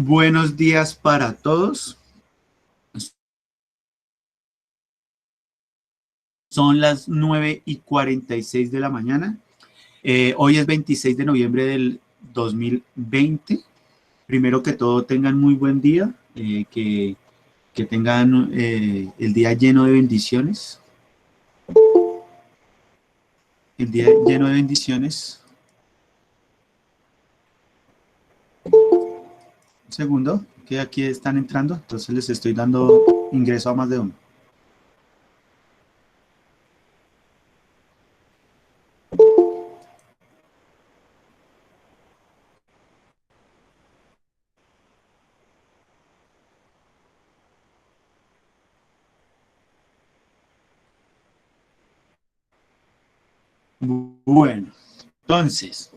Buenos días para todos. Son las 9:46 de la mañana. Hoy es 26 de noviembre del 2020. Primero que todo, tengan muy buen día, que tengan el día lleno de bendiciones. El día lleno de bendiciones. Un segundo, que aquí están entrando, entonces les estoy dando ingreso a más de uno. Bueno, entonces,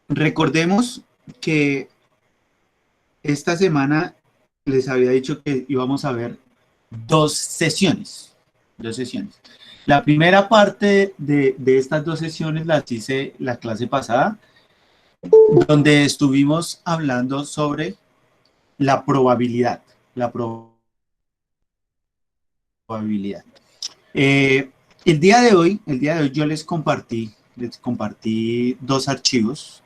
recordemos que esta semana les había dicho que íbamos a ver dos sesiones. La primera parte de estas dos sesiones las hice la clase pasada, donde estuvimos hablando sobre la probabilidad. La probabilidad. Eh, el día de hoy yo les compartí dos archivos.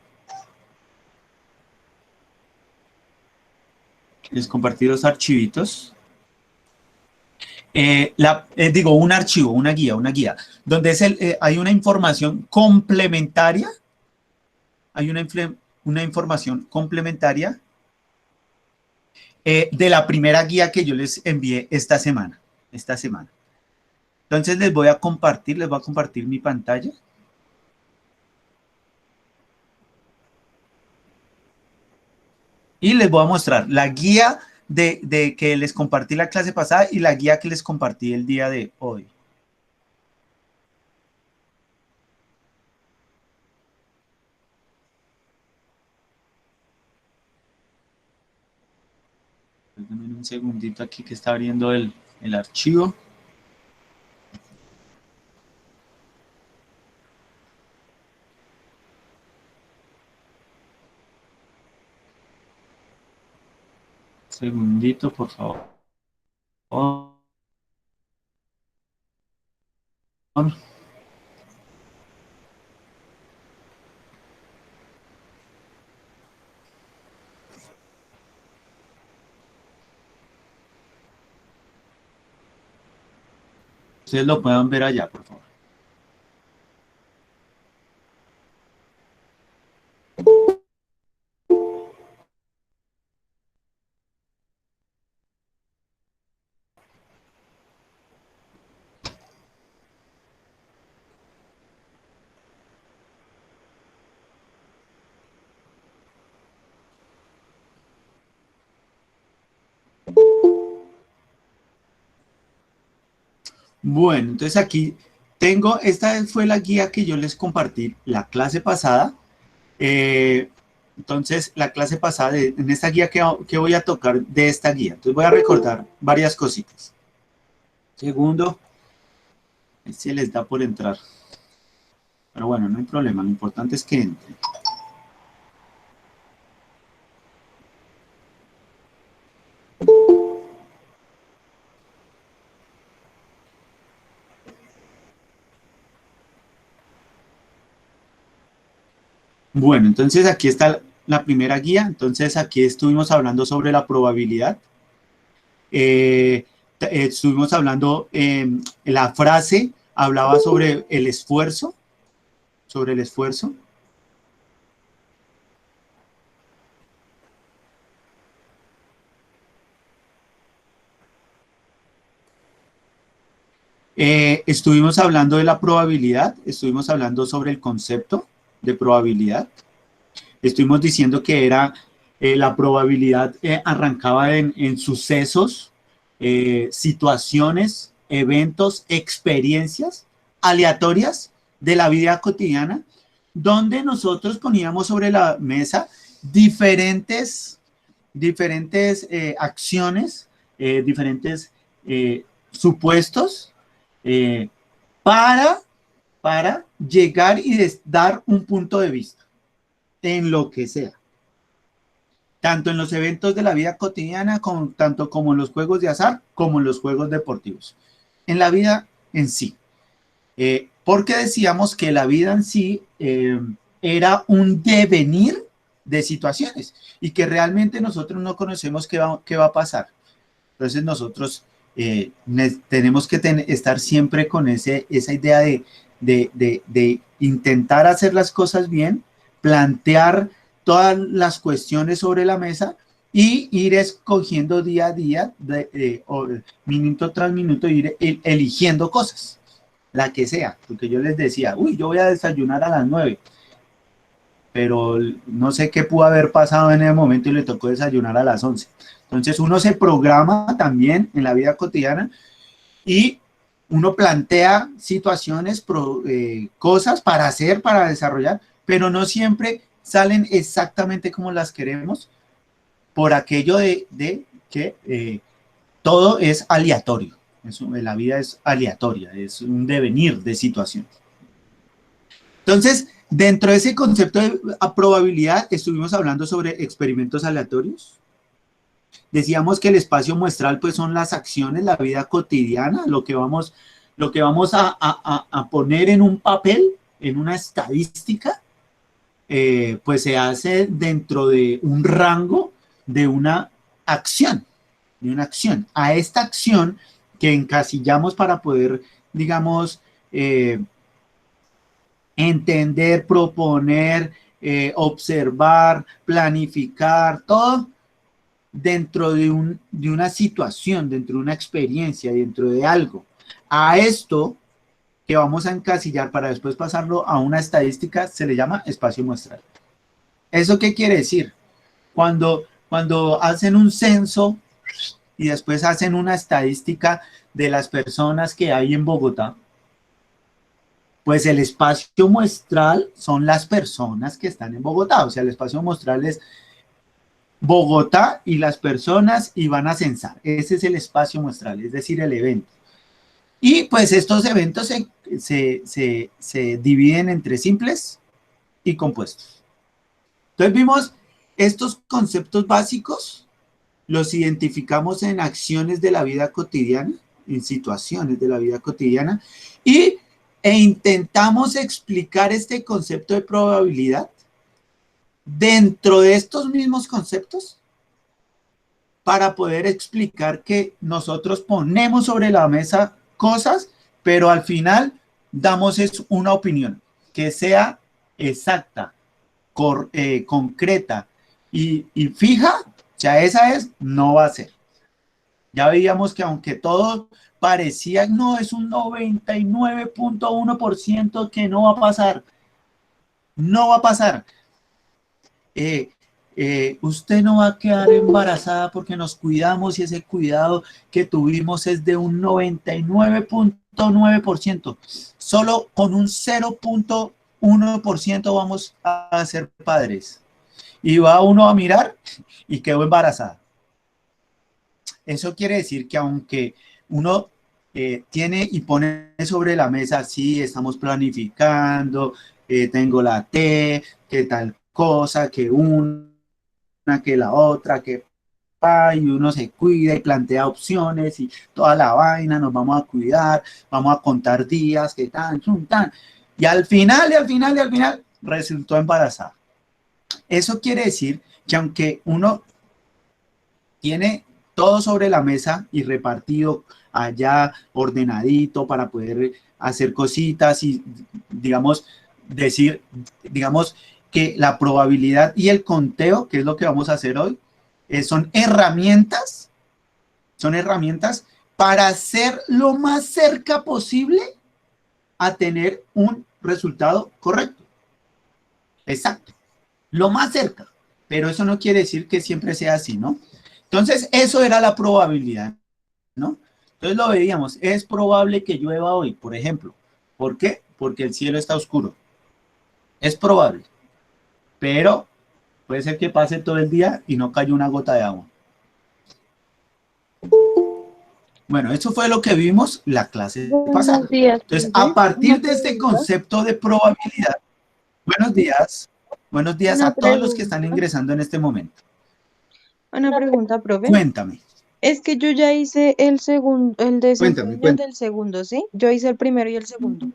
Les compartí dos archivitos. Digo, un archivo, una guía, donde hay una información complementaria, hay una información complementaria de la primera guía que yo les envié esta semana. Entonces les voy a compartir mi pantalla. Y les voy a mostrar la guía de que les compartí la clase pasada y la guía que les compartí el día de hoy. Denme un segundito aquí que está abriendo el archivo. Segundito, por favor. Ustedes lo puedan ver allá, por favor. Bueno, entonces aquí tengo, esta fue la guía que yo les compartí la clase pasada. Entonces, la clase pasada, en esta guía que voy a tocar de esta guía. Entonces voy a recordar varias cositas. Segundo, se les da por entrar. Pero bueno, no hay problema, lo importante es que entren. Bueno, entonces aquí está la primera guía. Entonces aquí estuvimos hablando sobre la probabilidad. Estuvimos hablando, la frase hablaba sobre el esfuerzo. Estuvimos hablando de la probabilidad, estuvimos hablando sobre el concepto de probabilidad. Estuvimos diciendo que era la probabilidad arrancaba en sucesos, situaciones, eventos, experiencias aleatorias de la vida cotidiana, donde nosotros poníamos sobre la mesa diferentes acciones, diferentes supuestos eh, para llegar y dar un punto de vista. en lo que sea. Tanto en los eventos de la vida cotidiana, tanto como en los juegos de azar, como en los juegos deportivos. En la vida en sí. Porque decíamos que la vida en sí era un devenir de situaciones y que realmente nosotros no conocemos qué va a pasar. Entonces nosotros tenemos que estar siempre con esa idea de intentar hacer las cosas bien, plantear todas las cuestiones sobre la mesa y ir escogiendo día a día, minuto tras minuto, ir eligiendo cosas, la que sea, porque yo les decía, uy, yo voy a desayunar a las 9, pero no sé qué pudo haber pasado en el momento y le tocó desayunar a las 11. Entonces uno se programa también en la vida cotidiana y uno plantea situaciones, cosas para hacer, para desarrollar, pero no siempre salen exactamente como las queremos por aquello de que todo es aleatorio. La vida es aleatoria, es un devenir de situaciones. Entonces, dentro de ese concepto de probabilidad, estuvimos hablando sobre experimentos aleatorios. Decíamos que el espacio muestral pues son las acciones, la vida cotidiana, lo que vamos a poner en un papel, en una estadística, pues se hace dentro de un rango de una acción, A esta acción que encasillamos para poder, digamos, entender, proponer, observar, planificar, todo dentro de una situación, dentro de una experiencia, dentro de algo. A esto que vamos a encasillar para después pasarlo a una estadística, se le llama espacio muestral. ¿Eso qué quiere decir? Cuando hacen un censo y después hacen una estadística de las personas que hay en Bogotá, pues el espacio muestral son las personas que están en Bogotá. O sea, el espacio muestral es Bogotá y las personas y van a censar. Ese es el espacio muestral, es decir, el evento. Y pues estos eventos se dividen entre simples y compuestos. Entonces vimos estos conceptos básicos, los identificamos en acciones de la vida cotidiana, en situaciones de la vida cotidiana, e intentamos explicar este concepto de probabilidad dentro de estos mismos conceptos para poder explicar que nosotros ponemos sobre la mesa cosas, pero al final damos una opinión que sea exacta, concreta y fija. O sea, esa no va a ser. Ya veíamos que aunque todo parecía, no, es un 99.1% que no va a pasar. No va a pasar. Usted no va a quedar embarazada porque nos cuidamos y ese cuidado que tuvimos es de un 99.9%. Solo con un 0.1% vamos a ser padres. Y va uno a mirar y quedó embarazada. Eso quiere decir que aunque uno tiene y pone sobre la mesa, sí, estamos planificando, tengo la T, que tal cosa, que una, que la otra, que y uno se cuida y plantea opciones y toda la vaina, nos vamos a cuidar, vamos a contar días, que tan, tan. Y al final, resultó embarazada. Eso quiere decir que aunque uno tiene todo sobre la mesa y repartido allá, ordenadito para poder hacer cositas y, digamos, digamos que la probabilidad y el conteo, que es lo que vamos a hacer hoy, son herramientas para ser lo más cerca posible a tener un resultado correcto. Exacto. Lo más cerca. Pero eso no quiere decir que siempre sea así, ¿no? Entonces, eso era la probabilidad, ¿no? Entonces lo veíamos. Es probable que llueva hoy, por ejemplo. ¿Por qué? Porque el cielo está oscuro. Es probable. Pero puede ser que pase todo el día y no cayó una gota de agua. Bueno, eso fue lo que vimos la clase pasada. Entonces, a partir de este concepto de probabilidad, buenos días, Buenos días Una a todos los que están pregunta, ingresando en este momento. una pregunta, profe. Cuéntame, Es que yo ya hice el segundo, el cuéntame, desempeño cuéntame. del segundo, ¿sí? Yo hice el primero y el segundo.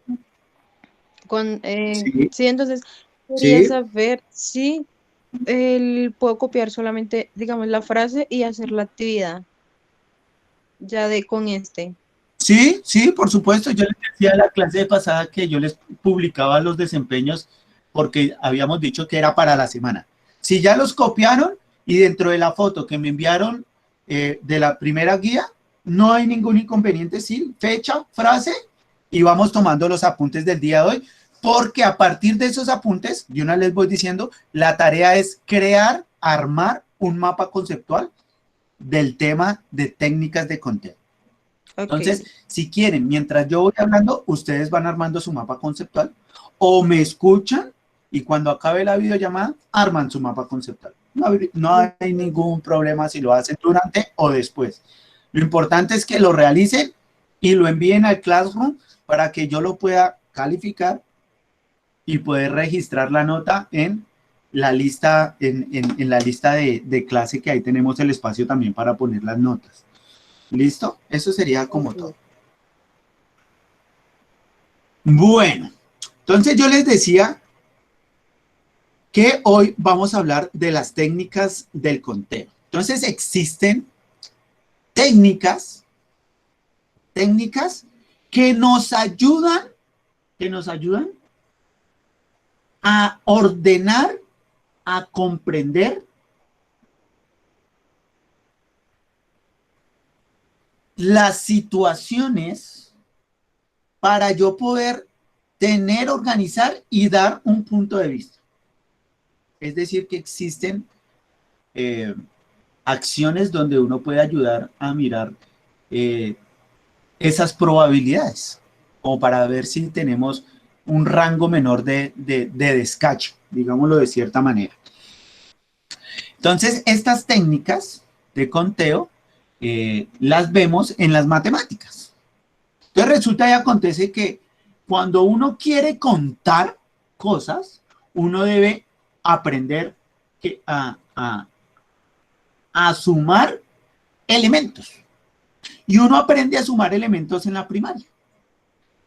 Sí, Sí, entonces quería sí, saber si puedo copiar solamente, digamos, la frase y hacer la actividad ya de con este. sí, sí, por supuesto. Yo les decía en la clase pasada que yo les publicaba los desempeños porque habíamos dicho que era para la semana. Si ya los copiaron y dentro de la foto que me enviaron de la primera guía, no hay ningún inconveniente, sí, fecha, frase, y vamos tomando los apuntes del día de hoy, porque a partir de esos apuntes, de una les voy diciendo, la tarea es crear, armar un mapa conceptual del tema de técnicas de conteo. Ok, Entonces, si quieren, mientras yo voy hablando, ustedes van armando su mapa conceptual o me escuchan y cuando acabe la videollamada, arman su mapa conceptual. No hay listo. ningún problema si lo hacen durante o después. Lo importante es que lo realicen y lo envíen al Classroom para que yo lo pueda calificar y poder registrar la nota en la lista, en la lista de clase, que ahí tenemos el espacio también para poner las notas. ¿Listo? Eso sería como todo. Ok. Bueno, entonces yo les decía que hoy vamos a hablar de las técnicas del conteo. Entonces existen técnicas, técnicas que nos ayudan a ordenar, a comprender las situaciones para yo poder tener, organizar y dar un punto de vista. Es decir, que existen eh, acciones donde uno puede ayudar a mirar eh, esas probabilidades, como para ver si tenemos un rango menor de descache, digámoslo de cierta manera. Entonces, estas técnicas de conteo las vemos en las matemáticas. Entonces, resulta y acontece que cuando uno quiere contar cosas, uno debe aprender a sumar elementos. Y uno aprende a sumar elementos en la primaria.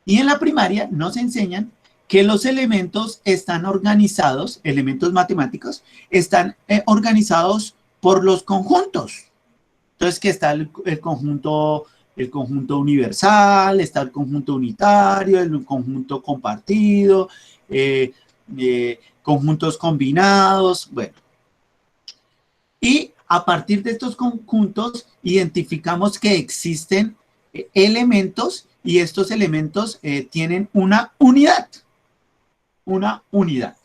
Y en la primaria nos enseñan que los elementos están organizados, elementos matemáticos, están organizados por los conjuntos. Entonces, que está el conjunto universal, está el conjunto unitario, el conjunto compartido, conjuntos combinados, bueno. Y a partir de estos conjuntos identificamos que existen elementos y estos elementos tienen una unidad, una unidad.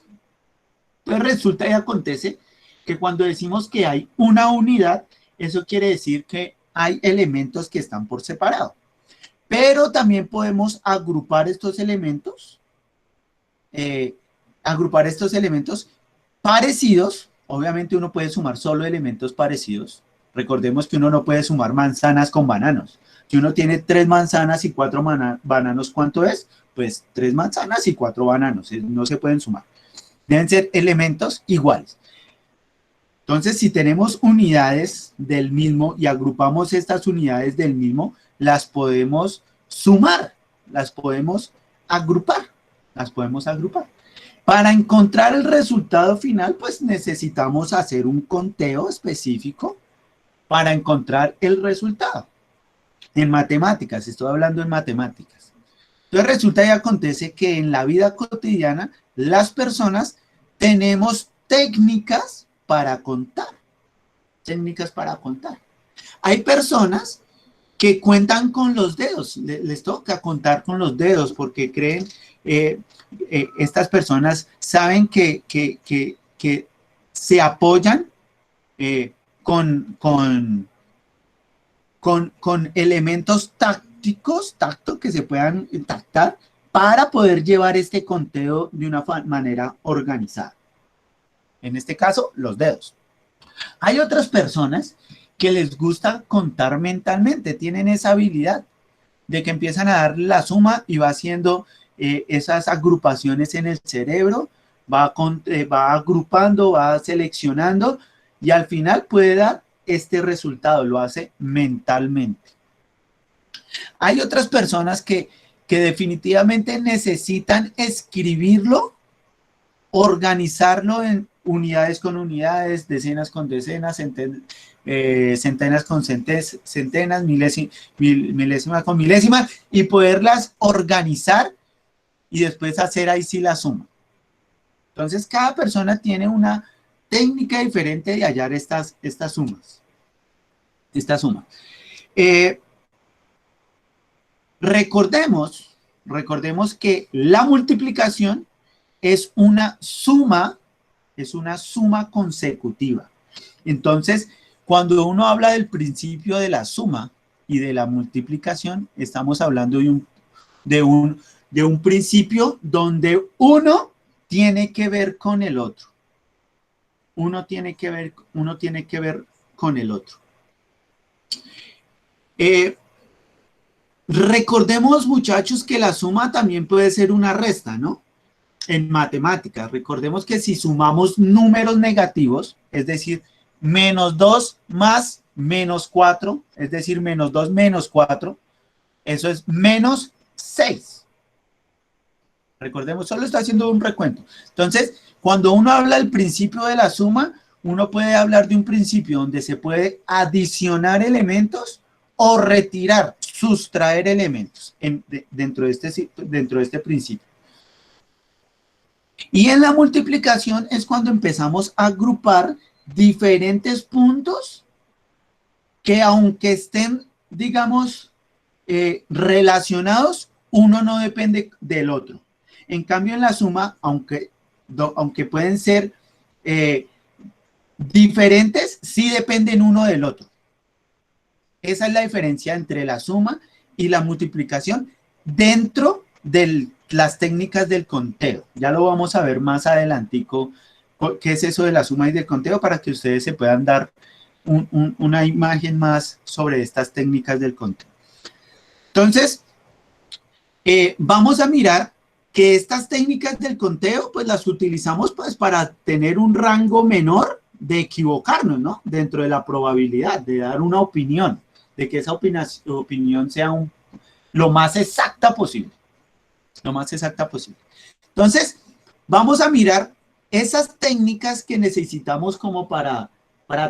Entonces resulta y acontece que cuando decimos que hay una unidad, eso quiere decir que hay elementos que están por separado. Pero también podemos eh, agrupar estos elementos parecidos. Obviamente uno puede sumar solo elementos parecidos. Recordemos que uno no puede sumar manzanas con bananos. Si uno tiene 3 manzanas y 4 bananos, ¿cuánto es? Pues 3 manzanas y 4 bananos. No se pueden sumar. Deben ser elementos iguales. Entonces, si tenemos unidades del mismo y agrupamos estas unidades del mismo, las podemos sumar, las podemos agrupar, las podemos agrupar. Para encontrar el resultado final, pues necesitamos hacer un conteo específico para encontrar el resultado. En matemáticas, estoy hablando en matemáticas. Entonces resulta y acontece que en la vida cotidiana las personas tenemos técnicas para contar. Técnicas para contar. Hay personas que cuentan con los dedos, les toca contar con los dedos porque creen, estas personas saben que se apoyan eh, con, con elementos tácticos, tacto, que se puedan tactar para poder llevar este conteo de una manera organizada. En este caso, los dedos. Hay otras personas que les gusta contar mentalmente, tienen esa habilidad de que empiezan a dar la suma y va haciendo esas agrupaciones en el cerebro va agrupando, va seleccionando y al final puede dar este resultado, lo hace mentalmente. Hay otras personas que definitivamente necesitan escribirlo, organizarlo en unidades con unidades, decenas con decenas, centenas con centenas, milésimas con milésimas, y poderlas organizar y después hacer ahí sí la suma. Entonces, cada persona tiene una técnica diferente de hallar estas sumas. Recordemos que la multiplicación es una suma consecutiva. Entonces, cuando uno habla del principio de la suma y de la multiplicación, estamos hablando de un principio donde uno tiene que ver con el otro. Uno tiene que ver con el otro. Recordemos, muchachos, que la suma también puede ser una resta, ¿no? En matemáticas, recordemos que si sumamos números negativos, es decir, menos 2 más menos 4, es decir, menos 2 menos 4, eso es menos 6. Recordemos, solo está haciendo un recuento. Entonces, cuando uno habla del principio de la suma, uno puede hablar de un principio donde se puede adicionar elementos o retirar, sustraer elementos dentro de este principio. Y en la multiplicación es cuando empezamos a agrupar diferentes puntos que aunque estén, digamos, relacionados, uno no depende del otro. En cambio, en la suma, aunque pueden ser diferentes, sí dependen uno del otro. Esa es la diferencia entre la suma y la multiplicación dentro de las técnicas del conteo. Ya lo vamos a ver más adelantico, qué es eso de la suma y del conteo, para que ustedes se puedan dar una imagen más sobre estas técnicas del conteo. Entonces, vamos a mirar que estas técnicas del conteo, pues las utilizamos pues para tener un rango menor de equivocarnos, ¿no? Dentro de la probabilidad, de dar una opinión, de que esa opinión sea lo más exacta posible. Lo más exacta posible. Entonces, vamos a mirar esas técnicas que necesitamos como para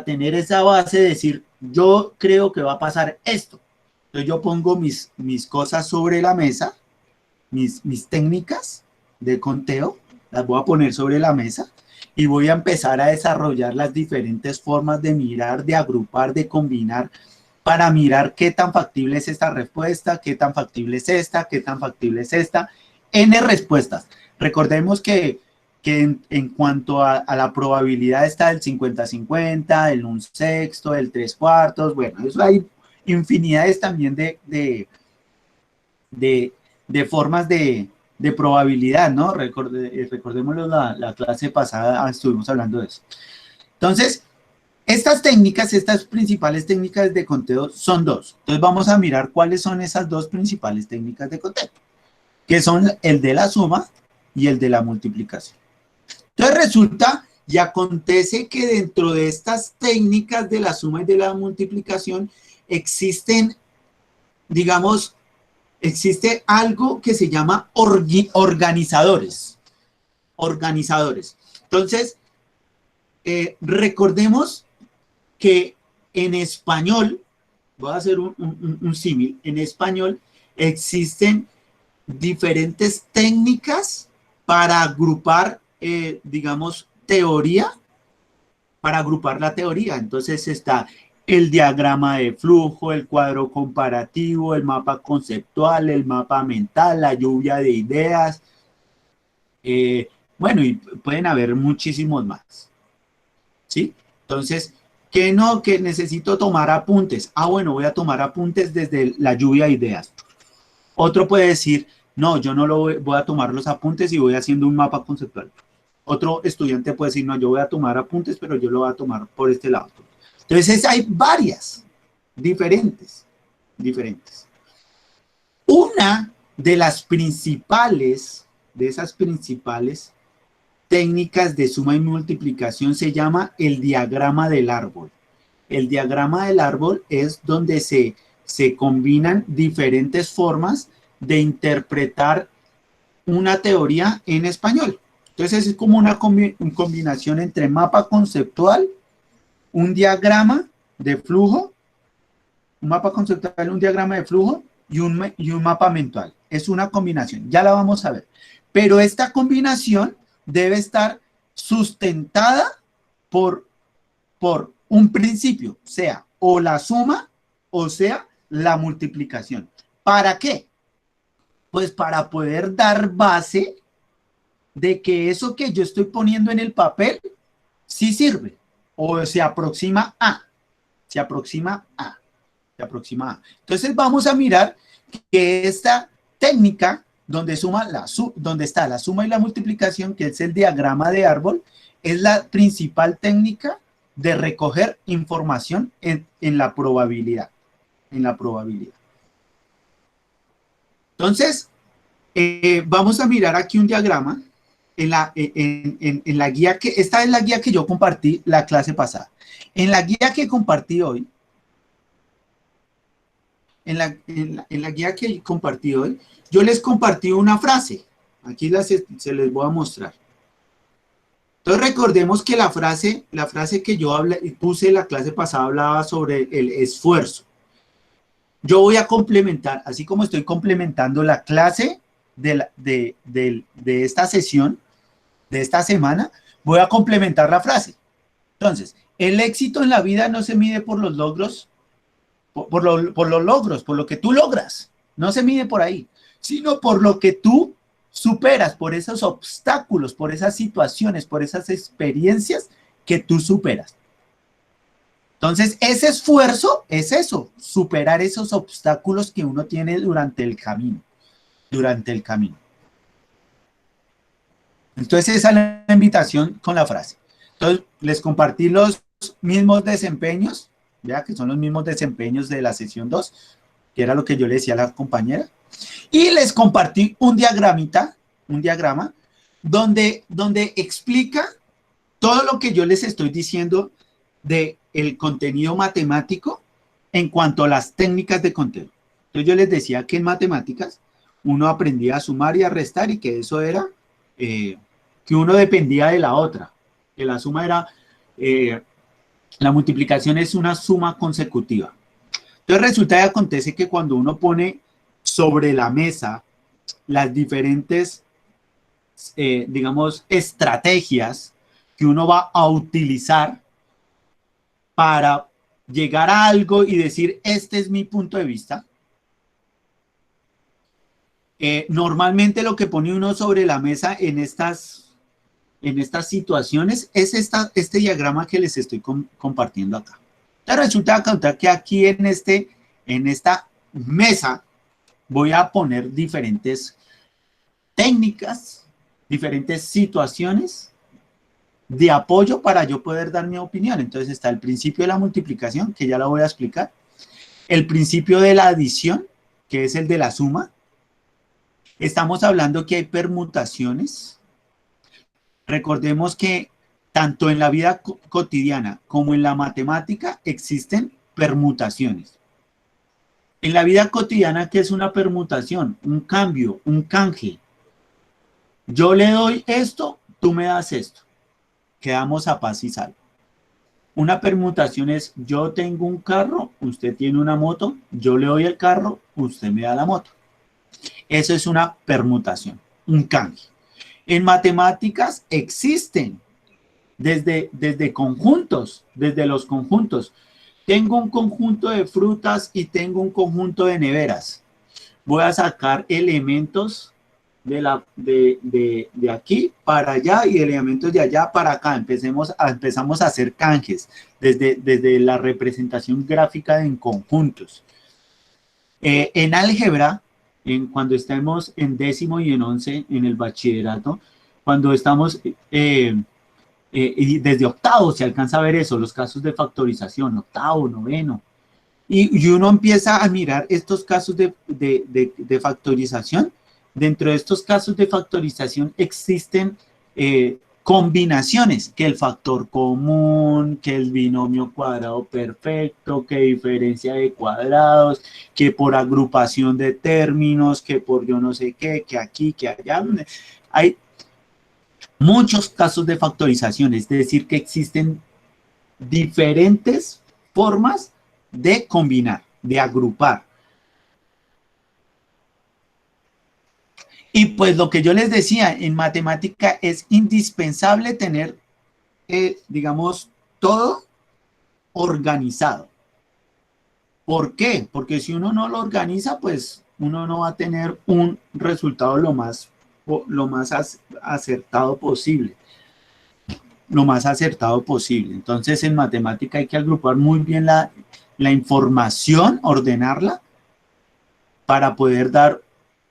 tener esa base de decir, yo creo que va a pasar esto. Entonces, yo pongo mis cosas sobre la mesa, mis técnicas de conteo, las voy a poner sobre la mesa y voy a empezar a desarrollar las diferentes formas de mirar, de agrupar, de combinar, para mirar qué tan factible es esta respuesta, qué tan factible es esta, qué tan factible es esta. N respuestas. Recordemos que en cuanto a la probabilidad está el 50-50, el 1/6, el 3/4, bueno, eso hay infinidades también de formas de probabilidad, ¿no? Recordémoslo, la clase pasada estuvimos hablando de eso. Entonces, estas principales técnicas de conteo son dos. Entonces, vamos a mirar cuáles son esas dos principales técnicas de conteo, que son el de la suma y el de la multiplicación. Entonces resulta y acontece que dentro de estas técnicas de la suma y de la multiplicación existen, digamos, existe algo que se llama organizadores. Entonces, recordemos que en español, voy a hacer un símil, en español existen diferentes técnicas para agrupar, digamos, teoría, para agrupar la teoría. Entonces está el diagrama de flujo, el cuadro comparativo, el mapa conceptual, el mapa mental, la lluvia de ideas. Bueno, y pueden haber muchísimos más. ¿Sí? Entonces, que no, que necesito tomar apuntes. Ah, bueno, voy a tomar apuntes desde la lluvia de ideas. Otro puede decir, no, yo no voy a tomar los apuntes y voy haciendo un mapa conceptual. Otro estudiante puede decir, no, yo voy a tomar apuntes, pero yo lo voy a tomar por este lado. Entonces hay varias, diferentes. Una de las principales, técnicas de suma y multiplicación se llama el diagrama del árbol. El diagrama del árbol es donde se combinan diferentes formas de interpretar una teoría en español. Entonces es como una combinación entre mapa conceptual, un diagrama de flujo, un mapa conceptual, un diagrama de flujo y un mapa mental. Es una combinación, ya la vamos a ver. Pero esta combinación debe estar sustentada por un principio, sea o la suma o sea la multiplicación. ¿Para qué? Pues para poder dar base de que eso que yo estoy poniendo en el papel sí sirve o se aproxima a, se aproxima a, se aproxima a. Entonces vamos a mirar que esta técnica donde está la suma y la multiplicación, que es el diagrama de árbol, es la principal técnica de recoger información en la probabilidad. En la probabilidad. Entonces, vamos a mirar aquí un diagrama en la guía que, esta es la guía que yo compartí la clase pasada. En la guía que compartí hoy, en la guía que compartí hoy, yo les compartí una frase. Aquí se les voy a mostrar. Entonces recordemos que la frase que yo puse en la clase pasada hablaba sobre el esfuerzo. Yo voy a complementar, así como estoy complementando la clase de esta sesión, de esta semana, voy a complementar la frase. Entonces, el éxito en la vida no se mide por los logros, por los logros, por lo que tú logras. No se mide por ahí, sino por lo que tú superas, por esos obstáculos, por esas situaciones, por esas experiencias que tú superas. Entonces, ese esfuerzo es eso, superar esos obstáculos que uno tiene durante el camino. Entonces, esa es la invitación con la frase. Entonces, les compartí los mismos desempeños, vea que son los mismos desempeños de la sesión 2, que era lo que yo le decía a la compañera, y les compartí un diagrama, donde explica todo lo que yo les estoy diciendo del contenido matemático en cuanto a las técnicas de conteo. Entonces yo les decía que en matemáticas uno aprendía a sumar y a restar y que eso era, que uno dependía de la otra, que la suma era, la multiplicación es una suma consecutiva. Entonces resulta y acontece que cuando uno pone sobre la mesa las diferentes, digamos, estrategias que uno va a utilizar para llegar a algo y decir, este es mi punto de vista. Normalmente lo que pone uno sobre la mesa en estas situaciones es este diagrama que les estoy compartiendo acá. Entonces resulta que aquí en esta mesa voy a poner diferentes técnicas, diferentes situaciones de apoyo para yo poder dar mi opinión. Entonces está el principio de la multiplicación, que ya la voy a explicar, el principio de la adición, que es el de la suma. Estamos hablando que hay permutaciones. Recordemos que tanto en la vida cotidiana como en la matemática existen permutaciones. En la vida cotidiana, ¿qué es una permutación? Un cambio, un canje. Yo le doy esto, tú me das esto. Quedamos a paz y salvo. Una permutación es, yo tengo un carro, usted tiene una moto, yo le doy el carro, usted me da la moto. Eso es una permutación, un canje. En matemáticas existen desde conjuntos, desde los conjuntos. Tengo un conjunto de frutas y tengo un conjunto de neveras. Voy a sacar elementos de aquí para allá y elementos de allá para acá. Empezamos a hacer canjes desde la representación gráfica en conjuntos. En álgebra, cuando estamos en 10º y en 11 en el bachillerato, cuando estamos y desde octavo se alcanza a ver eso, los casos de factorización, octavo, noveno, y uno empieza a mirar estos casos de factorización. Dentro de estos casos de factorización existen combinaciones, que el factor común, que el binomio cuadrado perfecto, que diferencia de cuadrados, que por agrupación de términos, que por yo no sé qué, que aquí, que allá. Hay muchos casos de factorización, es decir, que existen diferentes formas de combinar, de agrupar. Y pues lo que yo les decía, en matemática es indispensable tener, digamos, todo organizado. ¿Por qué? Porque si uno no lo organiza, pues uno no va a tener un resultado lo más acertado posible. Lo más acertado posible. Entonces, en matemática hay que agrupar muy bien la información, ordenarla, para poder dar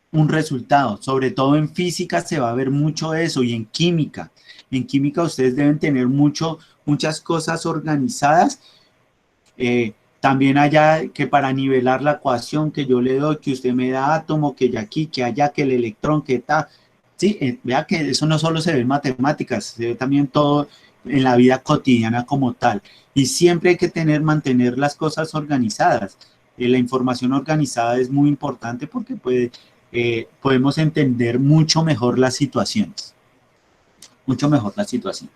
un resultado. Sobre todo en física se va a ver mucho eso, y en química. En química ustedes deben tener muchas cosas organizadas. También allá que para nivelar la ecuación que yo le doy, que usted me da átomo, que ya aquí, que allá, que el electrón, que tal. Sí, vea que eso no solo se ve en matemáticas, se ve también todo en la vida cotidiana como tal. Y siempre hay que mantener las cosas organizadas. La información organizada es muy importante porque podemos entender mucho mejor las situaciones. Mucho mejor la situación.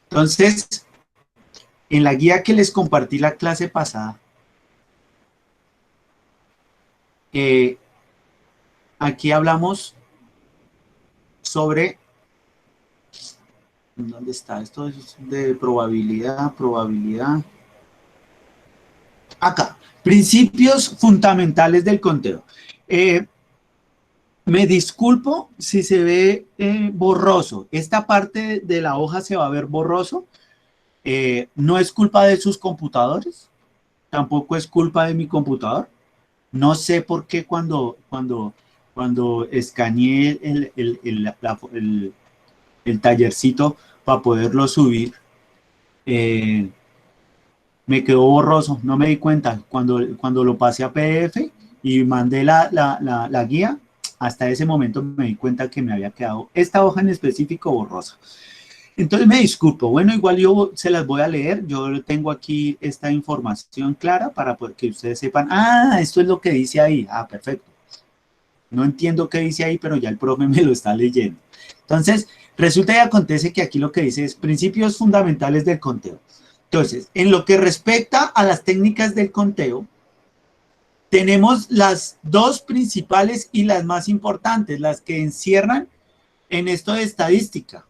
Entonces, en la guía que les compartí la clase pasada, aquí hablamos sobre, ¿dónde está? Esto es de probabilidad. Acá, principios fundamentales del conteo. Me disculpo si se ve borroso. Esta parte de la hoja se va a ver borroso. No es culpa de sus computadores, tampoco es culpa de mi computador. No sé por qué cuando escaneé el tallercito para poderlo subir, me quedó borroso, no me di cuenta. Cuando lo pasé a PDF y mandé la guía, hasta ese momento me di cuenta que me había quedado esta hoja en específico borrosa. Entonces me disculpo. Bueno, igual yo se las voy a leer. Yo tengo aquí esta información clara para que ustedes sepan, esto es lo que dice ahí. Perfecto. No entiendo qué dice ahí, pero ya el profe me lo está leyendo. Entonces, resulta y acontece que aquí lo que dice es principios fundamentales del conteo. Entonces, en lo que respecta a las técnicas del conteo, tenemos las dos principales y las más importantes, las que encierran en esto de estadística,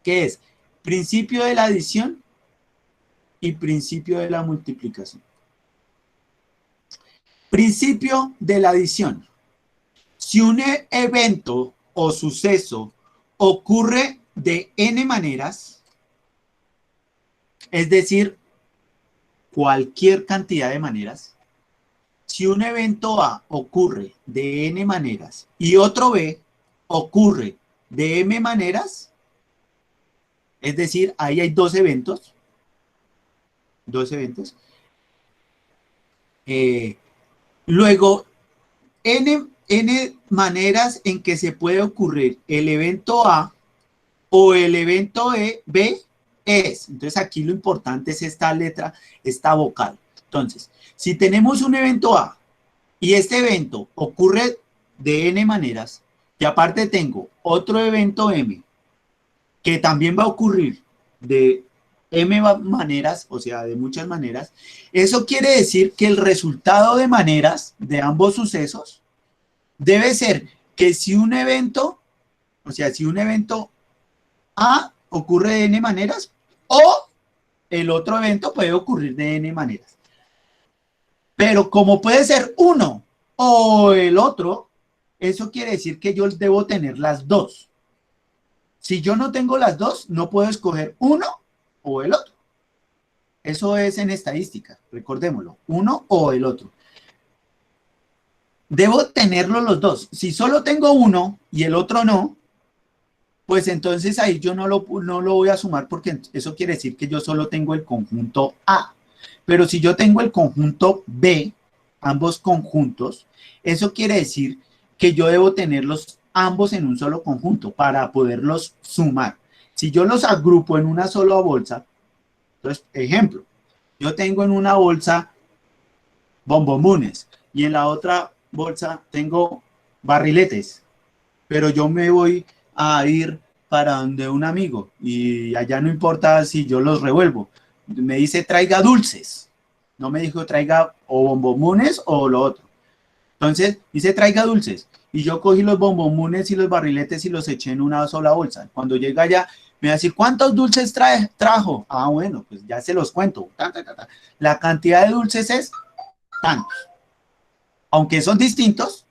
que es principio de la adición y principio de la multiplicación. Principio de la adición. Si un evento o suceso ocurre de n maneras, es decir, cualquier cantidad de maneras, si un evento A ocurre de n maneras y otro B ocurre de m maneras, es decir, ahí hay dos eventos, luego n maneras en que se puede ocurrir el evento A o el evento B es. Entonces aquí lo importante es esta letra, esta vocal. Entonces, si tenemos un evento A y este evento ocurre de n maneras, y aparte tengo otro evento M que también va a ocurrir de m maneras, o sea, de muchas maneras, eso quiere decir que el resultado de maneras de ambos sucesos debe ser que si un evento, o sea, si un evento A ocurre de n maneras, o el otro evento puede ocurrir de n maneras. Pero como puede ser uno o el otro, eso quiere decir que yo debo tener las dos. Si yo no tengo las dos, no puedo escoger uno o el otro. Eso es en estadística, recordémoslo, uno o el otro. Debo tenerlos los dos. Si solo tengo uno y el otro no, pues entonces ahí yo no lo voy a sumar porque eso quiere decir que yo solo tengo el conjunto A. Pero si yo tengo el conjunto B, ambos conjuntos, eso quiere decir que yo debo tenerlos ambos en un solo conjunto para poderlos sumar. Si yo los agrupo en una sola bolsa, entonces, ejemplo, yo tengo en una bolsa bombomunes y en la otra bolsa tengo barriletes, pero yo me voy a ir para donde un amigo y allá no importa si yo los revuelvo. Me dice traiga dulces, no me dijo traiga o bombomunes o lo otro. Entonces dice traiga dulces y yo cogí los bombomunes y los barriletes y los eché en una sola bolsa. Cuando llega allá me va a decir ¿cuántos dulces trajo? Ah, bueno, pues ya se los cuento. La cantidad de dulces es tantos. Aunque son distintos,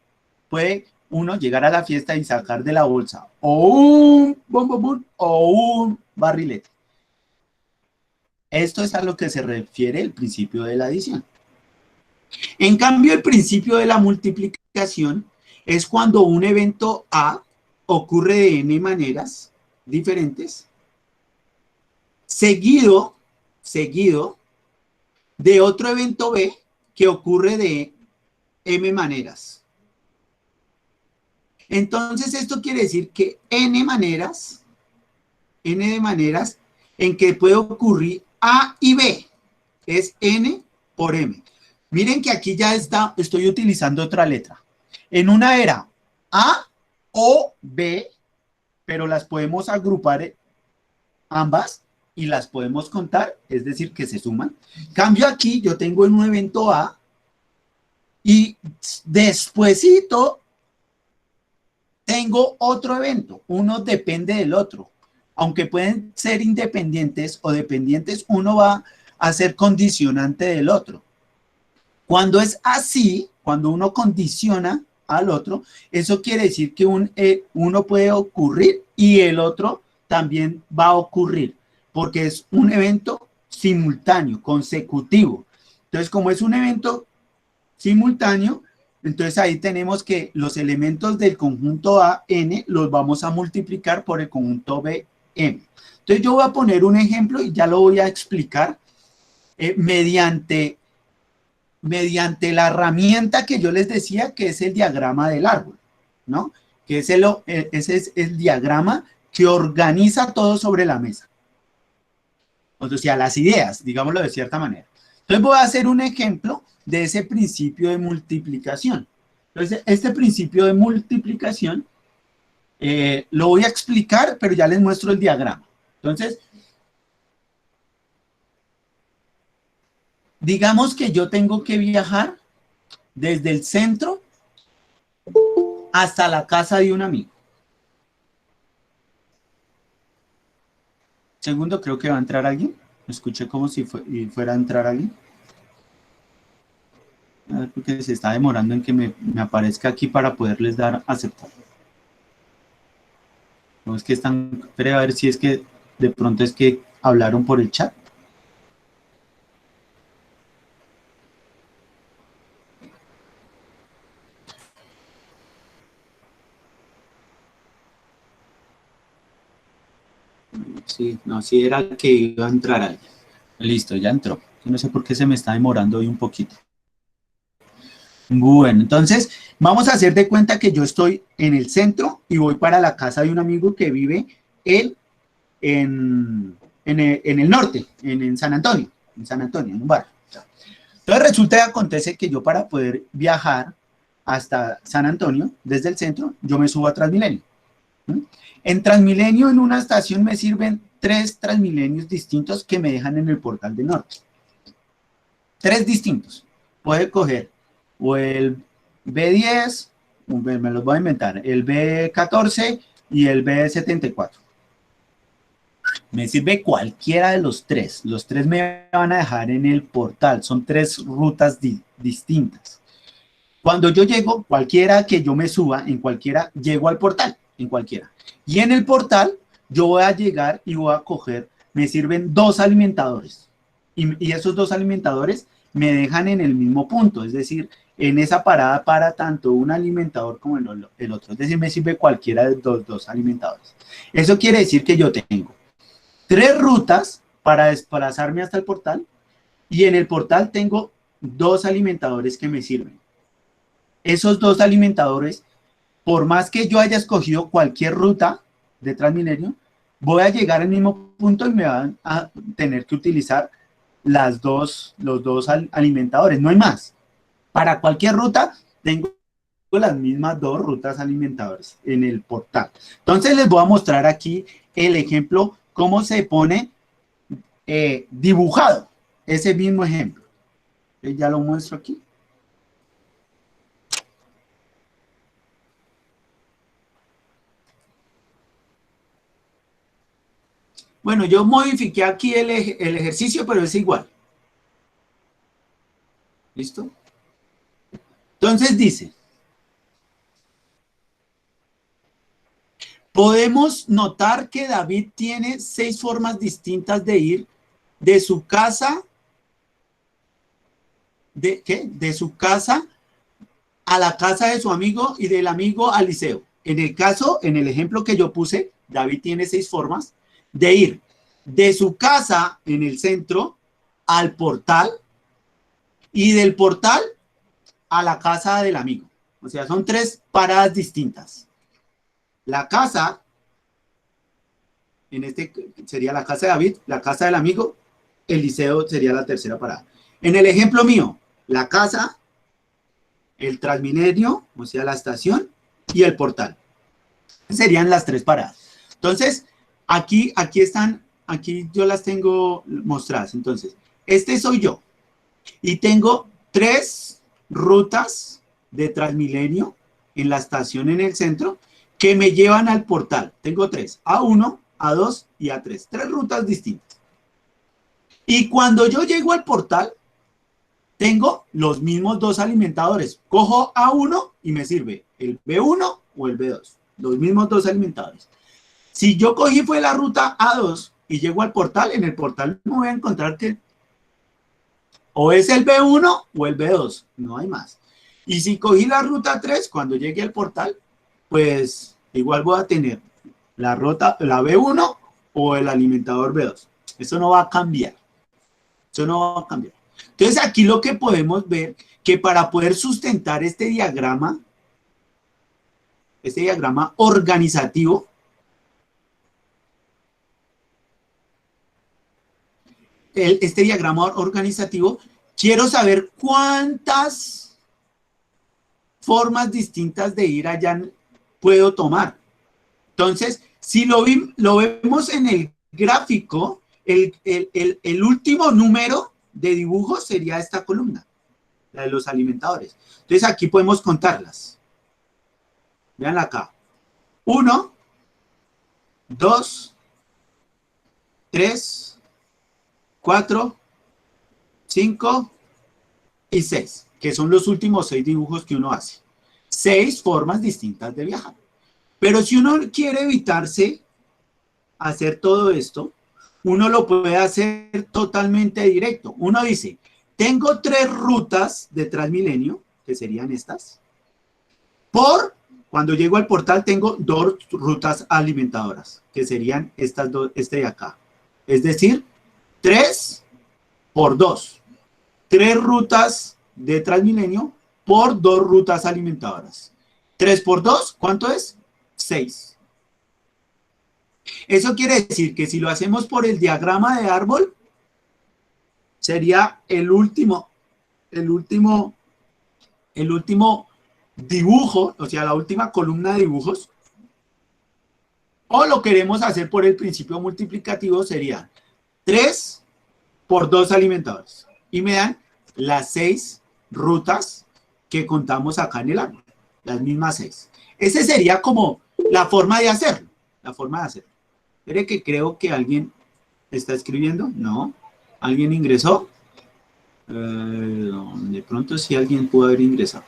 puede uno llegar a la fiesta y sacar de la bolsa o un bombomún o un barrilete. Esto es a lo que se refiere el principio de la adición. En cambio, el principio de la multiplicación es cuando un evento A ocurre de n maneras diferentes, seguido de otro evento B que ocurre de m maneras. Entonces, esto quiere decir que n de maneras en que puede ocurrir A y B, es n por m. Miren que aquí ya estoy utilizando otra letra. En una era A o B, pero las podemos agrupar ambas y las podemos contar, es decir, que se suman. Cambio aquí, yo tengo en un evento A y despuesito tengo otro evento, uno depende del otro. Aunque pueden ser independientes o dependientes, uno va a ser condicionante del otro. Cuando es así, cuando uno condiciona al otro, eso quiere decir que uno puede ocurrir y el otro también va a ocurrir, porque es un evento simultáneo, consecutivo. Entonces, como es un evento simultáneo, entonces ahí tenemos que los elementos del conjunto A, n, los vamos a multiplicar por el conjunto B, m. Entonces yo voy a poner un ejemplo y ya lo voy a explicar mediante la herramienta que yo les decía que es el diagrama del árbol, ¿no? Que ese es el diagrama que organiza todo sobre la mesa. O sea, las ideas, digámoslo de cierta manera. Entonces voy a hacer un ejemplo de ese principio de multiplicación. Entonces, este principio de multiplicación lo voy a explicar, pero ya les muestro el diagrama. Entonces, digamos que yo tengo que viajar desde el centro hasta la casa de un amigo. Segundo, creo que va a entrar alguien. Escuché como si fuera a entrar alguien. A ver, porque se está demorando en que me aparezca aquí para poderles dar aceptar. No es que están, espera a ver si es que de pronto es que hablaron por el chat. Sí, no, sí era que iba a entrar alguien. Listo, ya entró. Yo no sé por qué se me está demorando hoy un poquito. Bueno, entonces vamos a hacer de cuenta que yo estoy en el centro y voy para la casa de un amigo que vive él en el norte, en San Antonio, en un barrio. Entonces resulta y acontece que yo para poder viajar hasta San Antonio, desde el centro, yo me subo a Transmilenio. En Transmilenio, en una estación, me sirven 3 Transmilenios distintos que me dejan en el Portal del Norte. 3 distintos. Puede coger o el B10, me los voy a inventar, el B14 y el B74. Me sirve cualquiera de los 3. Los 3 me van a dejar en el portal. Son 3 rutas distintas. Cuando yo llego, cualquiera que yo me suba, en cualquiera, llego al portal, en cualquiera. Y en el portal, yo voy a llegar y voy a coger, me sirven 2 alimentadores. Y esos 2 alimentadores me dejan en el mismo punto. Es decir, en esa parada para tanto un alimentador como el otro. Es decir, me sirve cualquiera de los 2 alimentadores. Eso quiere decir que yo tengo 3 rutas para desplazarme hasta el portal y en el portal tengo 2 alimentadores que me sirven. Esos 2 alimentadores por más que yo haya escogido cualquier ruta de Transmilenio, voy a llegar al mismo punto y me van a tener que utilizar los dos alimentadores, no hay más. Para cualquier ruta tengo las mismas dos rutas alimentadoras en el portal. Entonces les voy a mostrar aquí el ejemplo, cómo se pone dibujado ese mismo ejemplo. Ya lo muestro aquí. Bueno, yo modifiqué aquí el ejercicio, pero es igual. ¿Listo? Entonces dice, podemos notar que David tiene 6 formas distintas de ir de su casa, de su casa a la casa de su amigo y del amigo al liceo. En el ejemplo que yo puse, David tiene 6 formas de ir de su casa en el centro al portal y del portal a la casa del amigo. O sea, son 3 paradas distintas. La casa, en este sería la casa de David, la casa del amigo, el liceo sería la tercera parada. En el ejemplo mío, la casa, el Transmilenio, o sea, la estación, y el portal. Serían las 3 paradas. Entonces, aquí están, aquí yo las tengo mostradas. Entonces, este soy yo. Y tengo 3 rutas de Transmilenio en la estación en el centro que me llevan al portal. Tengo 3, A1, A2 y A3. 3 rutas distintas. Y cuando yo llego al portal, tengo los mismos 2 alimentadores. Cojo A1 y me sirve el B1 o el B2. Los mismos 2 alimentadores. Si yo cogí fue la ruta A2 y llego al portal, en el portal me voy a encontrar que o es el B1 o el B2. No hay más. Y si cogí la ruta 3, cuando llegue al portal, pues igual voy a tener la ruta, la B1 o el alimentador B2. Eso no va a cambiar. Eso no va a cambiar. Entonces aquí lo que podemos ver, que para poder sustentar este diagrama organizativo, este diagrama organizativo, quiero saber cuántas formas distintas de ir allá puedo tomar. Entonces, si lo vemos en el gráfico, el último número de dibujos sería esta columna, la de los alimentadores. Entonces, aquí podemos contarlas. Veanla acá. 1, 2, 3, 4, 5 y 6, que son los últimos 6 dibujos que uno hace. 6 formas distintas de viajar. Pero si uno quiere evitarse hacer todo esto, uno lo puede hacer totalmente directo. Uno dice, tengo 3 rutas de Transmilenio, que serían estas. Cuando llego al portal, tengo 2 rutas alimentadoras, que serían estas dos, este de acá. Es decir, 3 por 2. 3 rutas de Transmilenio por 2 rutas alimentadoras. 3 por 2, ¿cuánto es? 6. Eso quiere decir que si lo hacemos por el diagrama de árbol, sería el último dibujo, o sea, la última columna de dibujos. O lo queremos hacer por el principio multiplicativo, sería 3 por 2 alimentadores. Y me dan las 6 rutas que contamos acá en el árbol. Las mismas 6. Esa sería como la forma de hacerlo. La forma de hacerlo. Espere que creo que alguien está escribiendo. No. ¿Alguien ingresó? De pronto sí alguien pudo haber ingresado.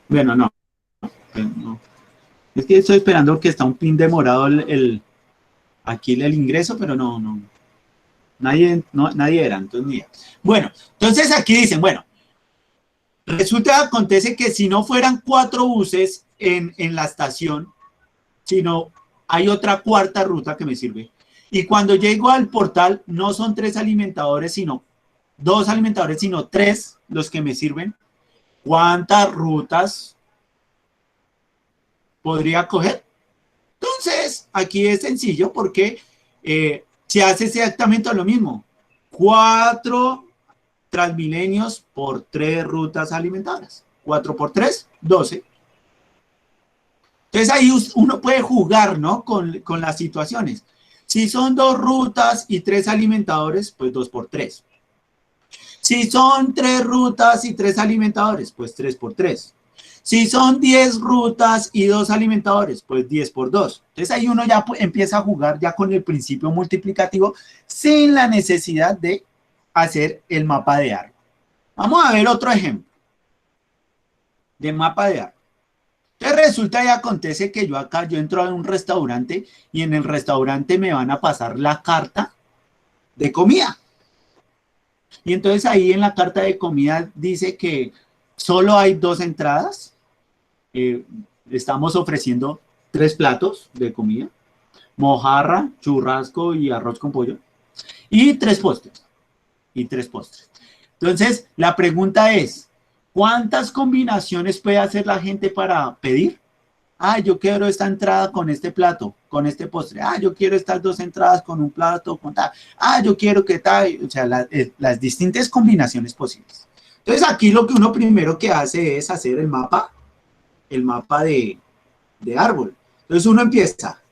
Bueno, no. Es que estoy esperando que está un pin demorado aquí el ingreso, pero no. Nadie era, entonces ni idea. Bueno, entonces aquí dicen, bueno, acontece que si no fueran 4 buses en la estación, sino hay otra cuarta ruta que me sirve. Y cuando llego al portal, no son 3 alimentadores, sino 2 alimentadores, sino 3 los que me sirven. ¿Cuántas rutas podría coger? Entonces, aquí es sencillo porque se hace exactamente lo mismo. 4 Transmilenios por 3 rutas alimentadoras. 4 por 3, 12. Entonces ahí uno puede jugar, ¿no? Con las situaciones. Si son 2 rutas y 3 alimentadores, pues 2 por 3. Si son 3 rutas y 3 alimentadores, pues 3 por 3. Si son 10 rutas y 2 alimentadores, pues 10 por 2. Entonces ahí uno ya empieza a jugar ya con el principio multiplicativo sin la necesidad de hacer el mapa de árbol. Vamos a ver otro ejemplo de mapa de árbol. Entonces resulta y acontece que yo entro a un restaurante y en el restaurante me van a pasar la carta de comida. Y entonces ahí en la carta de comida dice que solo hay 2 entradas. Estamos ofreciendo 3 platos de comida. Mojarra, churrasco y arroz con pollo. Y 3 postres. Entonces, la pregunta es, ¿cuántas combinaciones puede hacer la gente para pedir? Ah, yo quiero esta entrada con este plato, con este postre. Ah, yo quiero estas 2 entradas con un plato, con tal. Ah, yo quiero que tal. O sea, las distintas combinaciones posibles. Entonces, aquí lo que uno primero que hace es hacer el mapa de árbol. Entonces, uno empieza.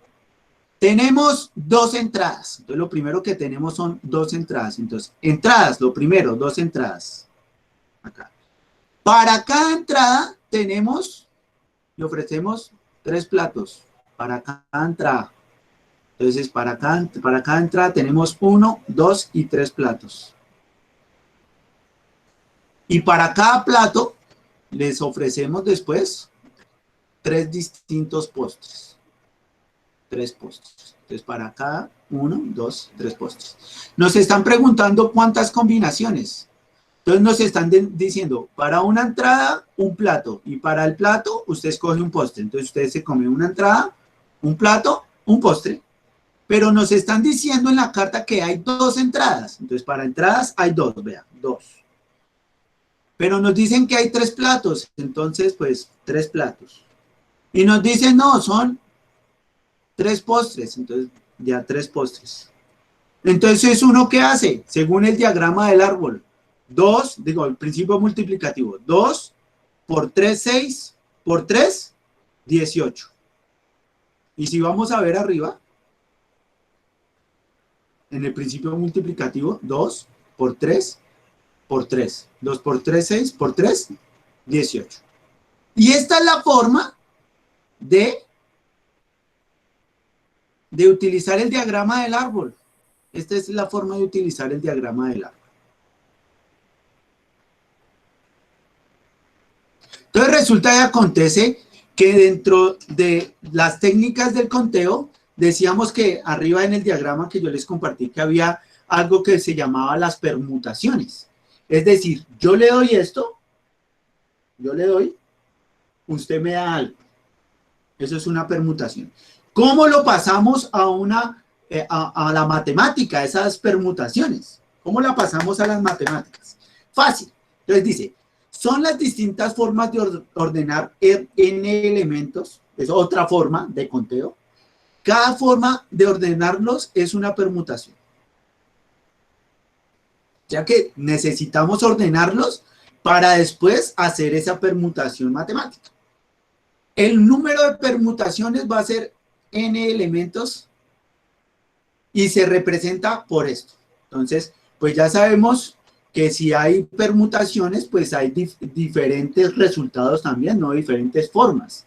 Tenemos 2 entradas. Entonces, lo primero que tenemos son 2 entradas. Entonces, entradas, lo primero, 2 entradas. Acá. Para cada entrada le ofrecemos 3 platos. Para cada entrada. Entonces, para cada entrada tenemos 1, 2 y 3 platos. Y para cada plato les ofrecemos después 3 distintos postres. 3 postres. Entonces, para cada 1, 2, 3 postres. Nos están preguntando cuántas combinaciones. Entonces, nos están diciendo, para una entrada, un plato. Y para el plato, usted escoge un postre. Entonces, usted se come una entrada, un plato, un postre. Pero nos están diciendo en la carta que hay 2 entradas. Entonces, para entradas hay 2, vean, 2. Pero nos dicen que hay 3 platos. Entonces, pues, 3 platos. Y nos dicen, no, son 3 postres, entonces ya 3 postres. Entonces, ¿uno qué hace? Según el diagrama del árbol, 2, digo, el principio multiplicativo, 2 por 3, 6, por 3, 18. Y si vamos a ver arriba, en el principio multiplicativo, 2 por 3, por 3. 2 por 3, 6, por 3, 18. Y esta es la forma de utilizar el diagrama del árbol. Esta es la forma de utilizar el diagrama del árbol. Entonces resulta y acontece que dentro de las técnicas del conteo, decíamos que arriba en el diagrama que yo les compartí que había algo que se llamaba las permutaciones. Es decir, yo le doy esto, usted me da algo. Eso es una permutación. ¿Cómo lo pasamos a la matemática, esas permutaciones? ¿Cómo la pasamos a las matemáticas? Fácil. Entonces dice, son las distintas formas de ordenar n elementos, es otra forma de conteo. Cada forma de ordenarlos es una permutación. Ya que necesitamos ordenarlos para después hacer esa permutación matemática. El número de permutaciones va a ser n elementos y se representa por esto. Entonces, pues ya sabemos que si hay permutaciones, pues hay diferentes resultados también, ¿no? Diferentes formas.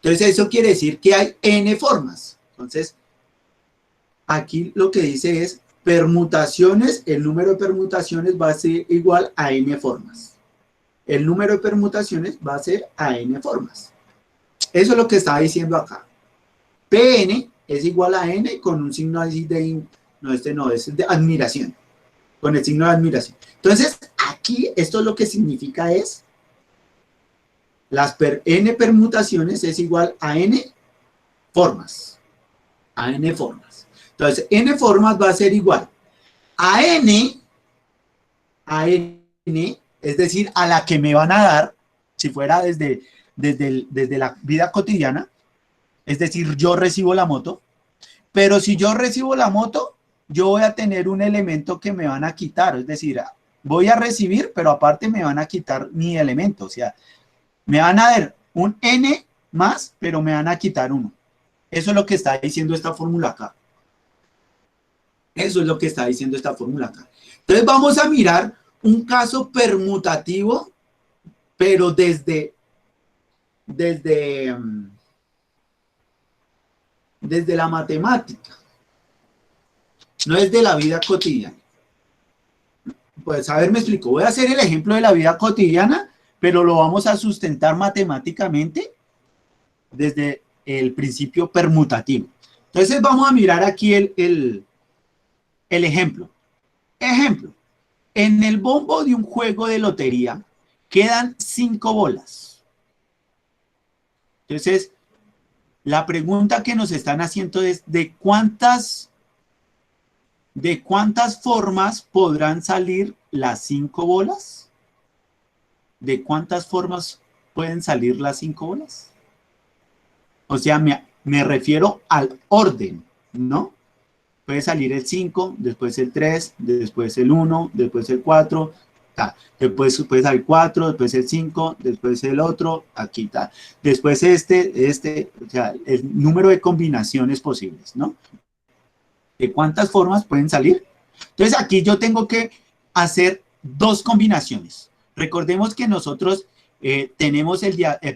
Entonces, eso quiere decir que hay n formas. Entonces, aquí lo que dice es permutaciones, el número de permutaciones va a ser igual a n formas. El número de permutaciones va a ser a n formas. Eso es lo que está diciendo acá. Pn es igual a n con un signo así de, no, es de admiración, con el signo de admiración. Entonces, aquí esto lo que significa es, n permutaciones es igual a n formas. Entonces, n formas va a ser igual a n, es decir, a la que me van a dar, si fuera desde la vida cotidiana, es decir, yo recibo la moto, pero si yo recibo la moto, yo voy a tener un elemento que me van a quitar, es decir, voy a recibir, pero aparte me van a quitar mi elemento, o sea, me van a dar un n más, pero me van a quitar uno. Eso es lo que está diciendo esta fórmula acá. Eso es lo que está diciendo esta fórmula acá. Entonces vamos a mirar un caso permutativo, pero desde la matemática, no es de la vida cotidiana. Pues a ver, me explico. Voy a hacer el ejemplo de la vida cotidiana, pero lo vamos a sustentar matemáticamente desde el principio permutativo. Entonces vamos a mirar aquí el ejemplo. Ejemplo, en el bombo de un juego de lotería quedan 5 bolas. Entonces, la pregunta que nos están haciendo es ¿de cuántas formas podrán salir las 5 bolas? ¿De cuántas formas pueden salir las 5 bolas? O sea, me refiero al orden, ¿no? Puede salir el 5, después el 3, después el 1, después el 4, después puede salir 4, después el 5, después el otro, aquí está. Después o sea, el número de combinaciones posibles, ¿no? ¿De cuántas formas pueden salir? Entonces aquí yo tengo que hacer 2 combinaciones. Recordemos que nosotros tenemos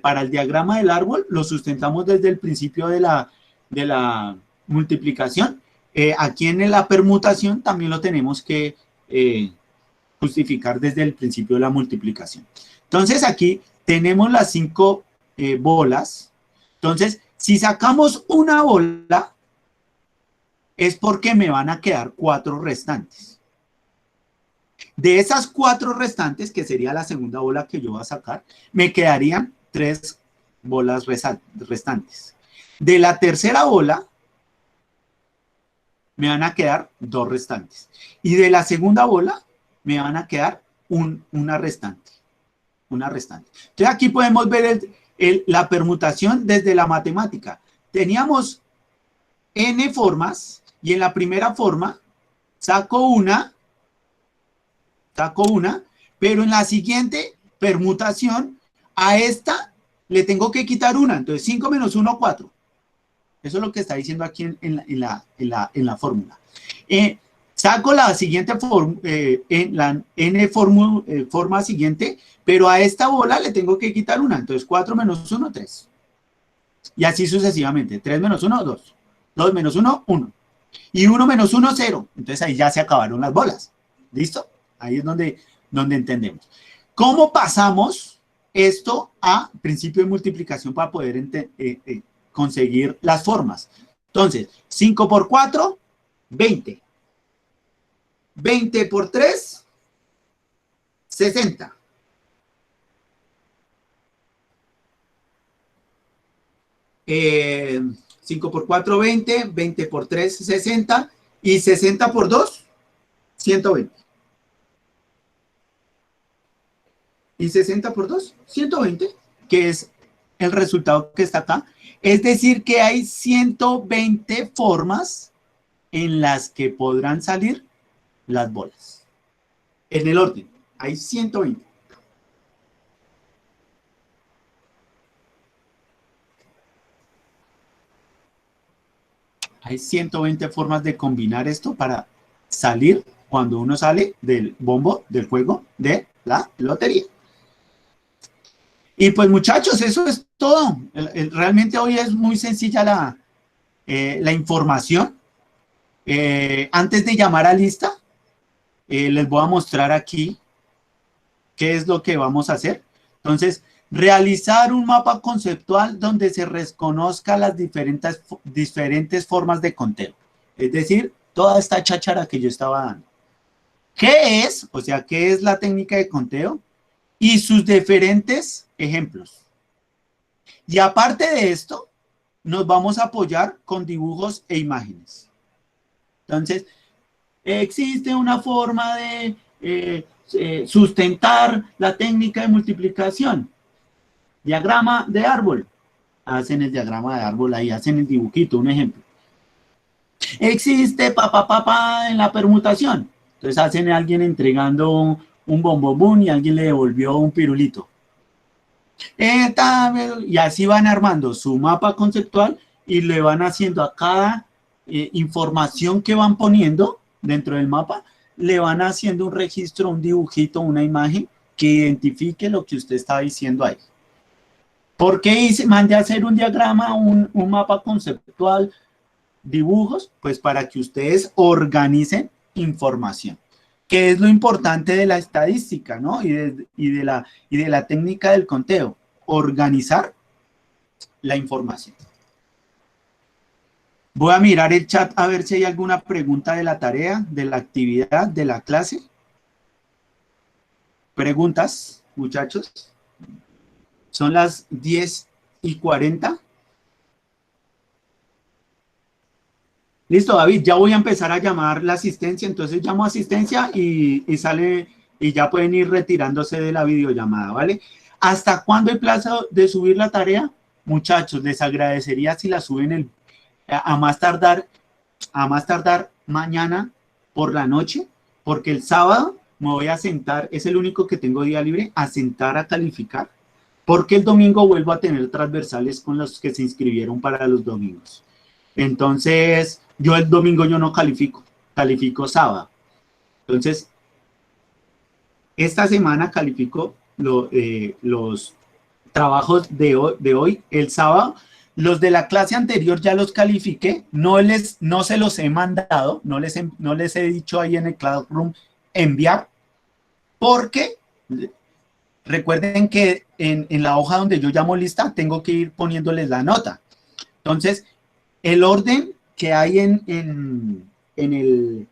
para el diagrama del árbol, lo sustentamos desde el principio de la multiplicación. Aquí en la permutación también lo tenemos que justificar desde el principio de la multiplicación. Entonces aquí tenemos las 5 bolas. Entonces, si sacamos una bola, es porque me van a quedar 4 restantes. De esas 4 restantes, que sería la segunda bola que yo voy a sacar, me quedarían 3 bolas restantes. De la tercera bola, me van a quedar 2 restantes. Y de la segunda bola, me van a quedar una restante. Una restante. Entonces aquí podemos ver la permutación desde la matemática. Teníamos n formas y en la primera forma saco una, pero en la siguiente permutación a esta le tengo que quitar una. Entonces 5 menos 1, 4. Eso es lo que está diciendo aquí en la fórmula. Saco la siguiente forma siguiente, pero a esta bola le tengo que quitar una. Entonces 4 menos 1, 3. Y así sucesivamente. 3 menos 1, 2. 2 menos 1, 1. Y 1 menos 1, 0. Entonces ahí ya se acabaron las bolas. ¿Listo? Ahí es donde entendemos. ¿Cómo pasamos esto a principio de multiplicación para poder conseguir las formas? Entonces, 5 por 4, 20. 20 por 3, 60. Eh, 5 por 4, 20. 20 por 3, 60. Y 60 por 2, 120. Y 60 por 2, 120, que es el resultado que está acá. Es decir, que hay 120 formas en las que podrán salir las bolas. En el orden, hay 120. Hay 120 formas de combinar esto para salir cuando uno sale del bombo del juego de la lotería. Y pues muchachos, eso es todo. Realmente hoy es muy sencilla la información. Antes de llamar a lista, les voy a mostrar aquí qué es lo que vamos a hacer. Entonces, realizar un mapa conceptual donde se reconozca las diferentes formas de conteo. Es decir, toda esta cháchara que yo estaba dando. ¿Qué es? O sea, ¿qué es la técnica de conteo? Y sus diferentes ejemplos. Y aparte de esto, nos vamos a apoyar con dibujos e imágenes. Entonces, existe una forma de sustentar la técnica de multiplicación. Diagrama de árbol. Hacen el diagrama de árbol ahí, hacen el dibujito, un ejemplo. Existe papá en la permutación. Entonces hacen a alguien entregando un bombón y alguien le devolvió un pirulito. Y así van armando su mapa conceptual y le van haciendo a cada información que van poniendo dentro del mapa, le van haciendo un registro, un dibujito, una imagen que identifique lo que usted está diciendo ahí. ¿Por qué mandé a hacer un diagrama, un mapa conceptual, dibujos? Pues para que ustedes organicen información, que es lo importante de la estadística, ¿no? Y de la técnica del conteo, organizar la información. Voy a mirar el chat a ver si hay alguna pregunta de la tarea, de la actividad, de la clase. ¿Preguntas, muchachos? Son las 10:40. Listo, David, ya voy a empezar a llamar la asistencia, entonces llamo a asistencia y sale, y ya pueden ir retirándose de la videollamada, ¿vale? ¿Hasta cuándo hay plazo de subir la tarea? Muchachos, les agradecería si la suben a más tardar mañana por la noche, porque el sábado me voy a sentar, es el único que tengo día libre, a sentar a calificar, porque el domingo vuelvo a tener transversales con los que se inscribieron para los domingos. Entonces, yo el domingo yo no califico, califico sábado. Entonces, esta semana califico los trabajos de hoy, el sábado. Los de la clase anterior ya los califiqué, no se los he mandado, no les he dicho ahí en el Classroom enviar, porque recuerden que en la hoja donde yo llamo lista tengo que ir poniéndoles la nota. Entonces, el orden que hay en el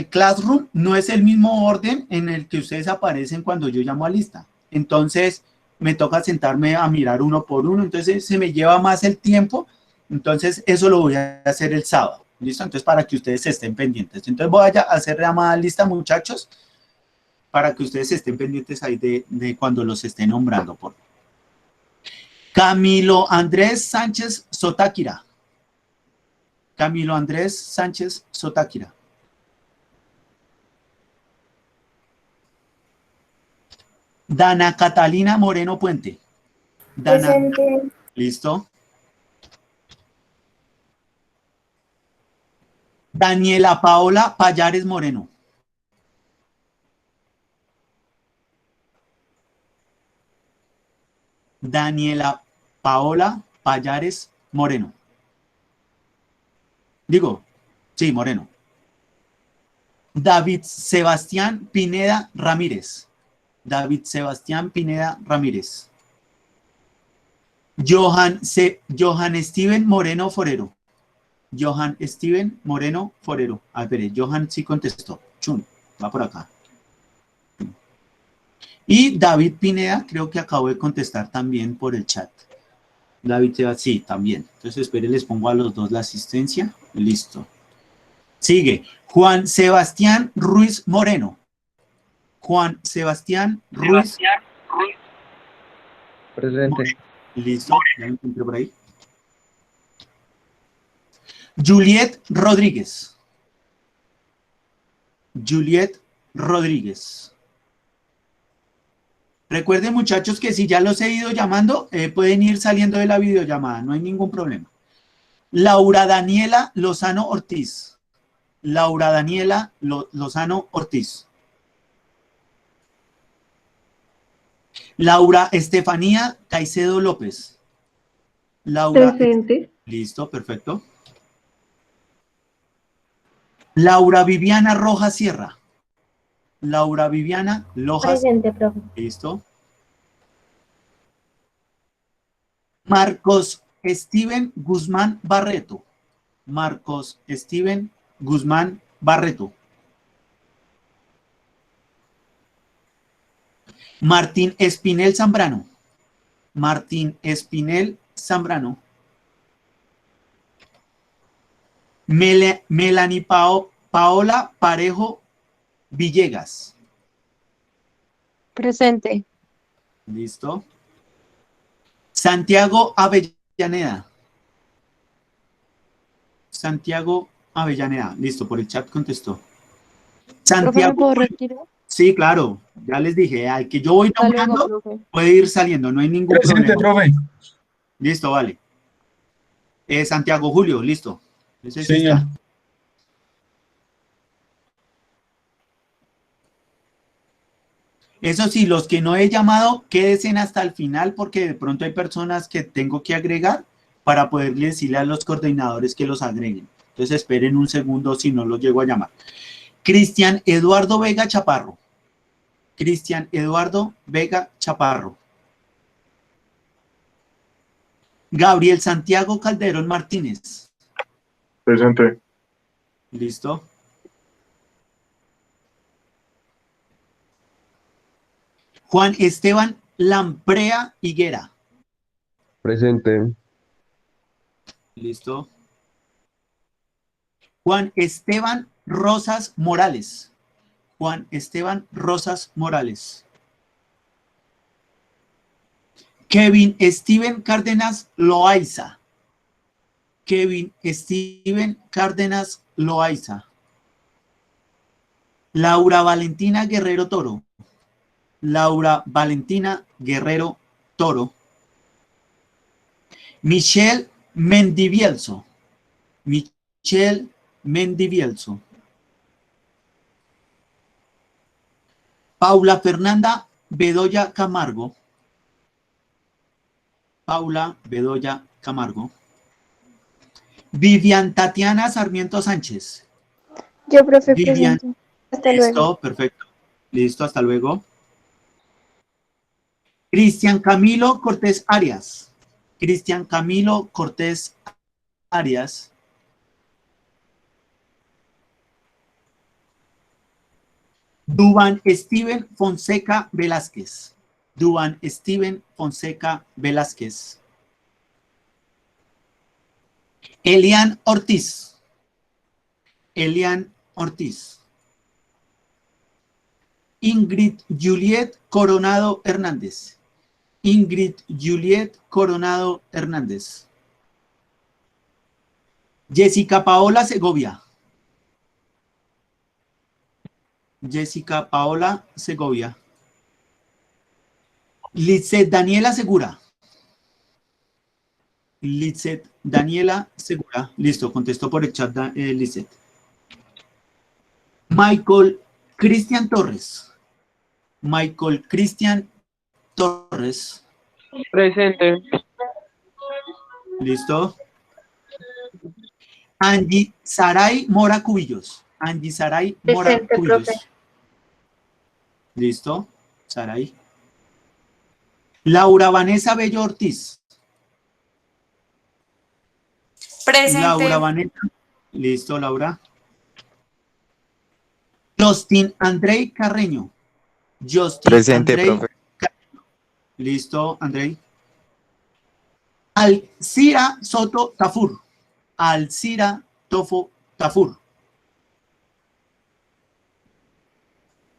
Classroom no es el mismo orden en el que ustedes aparecen cuando yo llamo a lista. Entonces, me toca sentarme a mirar uno por uno, entonces se me lleva más el tiempo, entonces eso lo voy a hacer el sábado, ¿listo? Entonces, para que ustedes estén pendientes. Entonces, voy a hacer llamada lista, muchachos, para que ustedes estén pendientes ahí de cuando los esté nombrando. Por Camilo Andrés Sánchez Sotáquira. Camilo Andrés Sánchez Sotáquira. Dana Catalina Moreno Puente. Dana. Presente. ¿Listo? Daniela Paola Payares Moreno. Daniela Paola Payares Moreno. Digo, sí, Moreno. David Sebastián Pineda Ramírez. David Sebastián Pineda Ramírez. Johan Steven Moreno Forero. Johan Steven Moreno Forero. A ver, Johan sí contestó. Chun, va por acá. Y David Pineda, creo que acabo de contestar también por el chat. David Sebastián, sí, también. Entonces, espere, les pongo a los dos la asistencia. Listo. Sigue. Juan Sebastián Ruiz Moreno. Juan Sebastián Ruiz. Presente. Listo, ya lo encontré por ahí. Juliet Rodríguez. Juliet Rodríguez. Recuerden, muchachos, que si ya los he ido llamando, pueden ir saliendo de la videollamada, no hay ningún problema. Laura Daniela Lozano Ortiz. Laura Daniela Lozano Ortiz. Laura Estefanía Caicedo López. Laura. Presente. Listo, perfecto. Laura Viviana Rojas Sierra. Laura Viviana Lojas. Presente, profe. Listo. Marcos Steven Guzmán Barreto. Marcos Steven Guzmán Barreto. Martín Espinel Zambrano. Martín Espinel Zambrano. Melanie Paola Parejo Villegas. Presente. Listo. Santiago Avellaneda. Santiago Avellaneda. Listo, por el chat contestó. Profe, ¿me Santiago. puedo retirar? Sí, claro. Ya les dije, al que yo voy Hasta luego, nombrando profe. puede ir saliendo, no hay ningún Presente, problema. profe. Listo, vale. Santiago Julio, listo. Ese sí Señor. está. Eso sí, los que no he llamado, quédense hasta el final porque de pronto hay personas que tengo que agregar para poderle decirle a los coordinadores que los agreguen. Entonces esperen un segundo si no los llego a llamar. Cristian Eduardo Vega Chaparro. Cristian Eduardo Vega Chaparro. Gabriel Santiago Calderón Martínez. Presente. Listo. Juan Esteban Lamprea Higuera. Presente. Listo. Juan Esteban Rosas Morales. Juan Esteban Rosas Morales. Kevin Steven Cárdenas Loaiza. Kevin Steven Cárdenas Loaiza. Laura Valentina Guerrero Toro. Laura Valentina Guerrero Toro. Michelle Mendivielso. Michelle Mendivielso. Paula Fernanda Bedoya Camargo. Paula Bedoya Camargo. Vivian Tatiana Sarmiento Sánchez. Yo, profe, Vivian. presente. Hasta Listo, luego. perfecto. Listo, hasta luego. Cristian Camilo Cortés Arias. Cristian Camilo Cortés Arias. Duban Steven Fonseca Velázquez. Duban Steven Fonseca Velázquez. Elian Ortiz. Elian Ortiz. Ingrid Juliet Coronado Hernández. Ingrid Juliet Coronado Hernández. Jessica Paola Segovia. Jessica Paola Segovia. Litzeth Daniela Segura. Litzeth Daniela Segura. Listo, contestó por el chat Litzeth. Michael Cristian Torres. Michael Cristian Torres. Presente. Listo. Angie Saray Mora Cubillos. Angie Saray Mora Presente, Cubillos. profe. Listo. Saray. Laura Vanessa Bello Ortiz. Presente. Laura Vanessa. Listo, Laura. Justin Andrei Carreño. Justin Presente, Andrei profe. Carreño. Listo, Andrei. Alcira Soto Tafur. Alcira Tofo Tafur.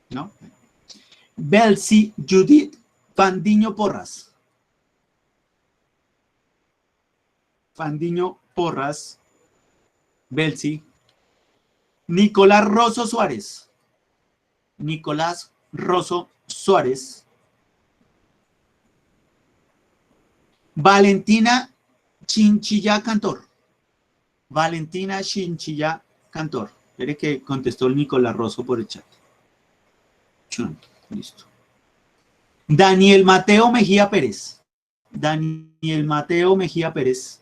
¿No? Belsi Judith Fandiño Porras. Fandiño Porras. Belsi. Nicolás Rosso Suárez. Nicolás Rosso Suárez. Valentina Chinchilla Cantor. Valentina Chinchilla Cantor. Espere que contestó el Nicolás Rosso por el chat. Listo. Daniel Mateo Mejía Pérez. Daniel Mateo Mejía Pérez.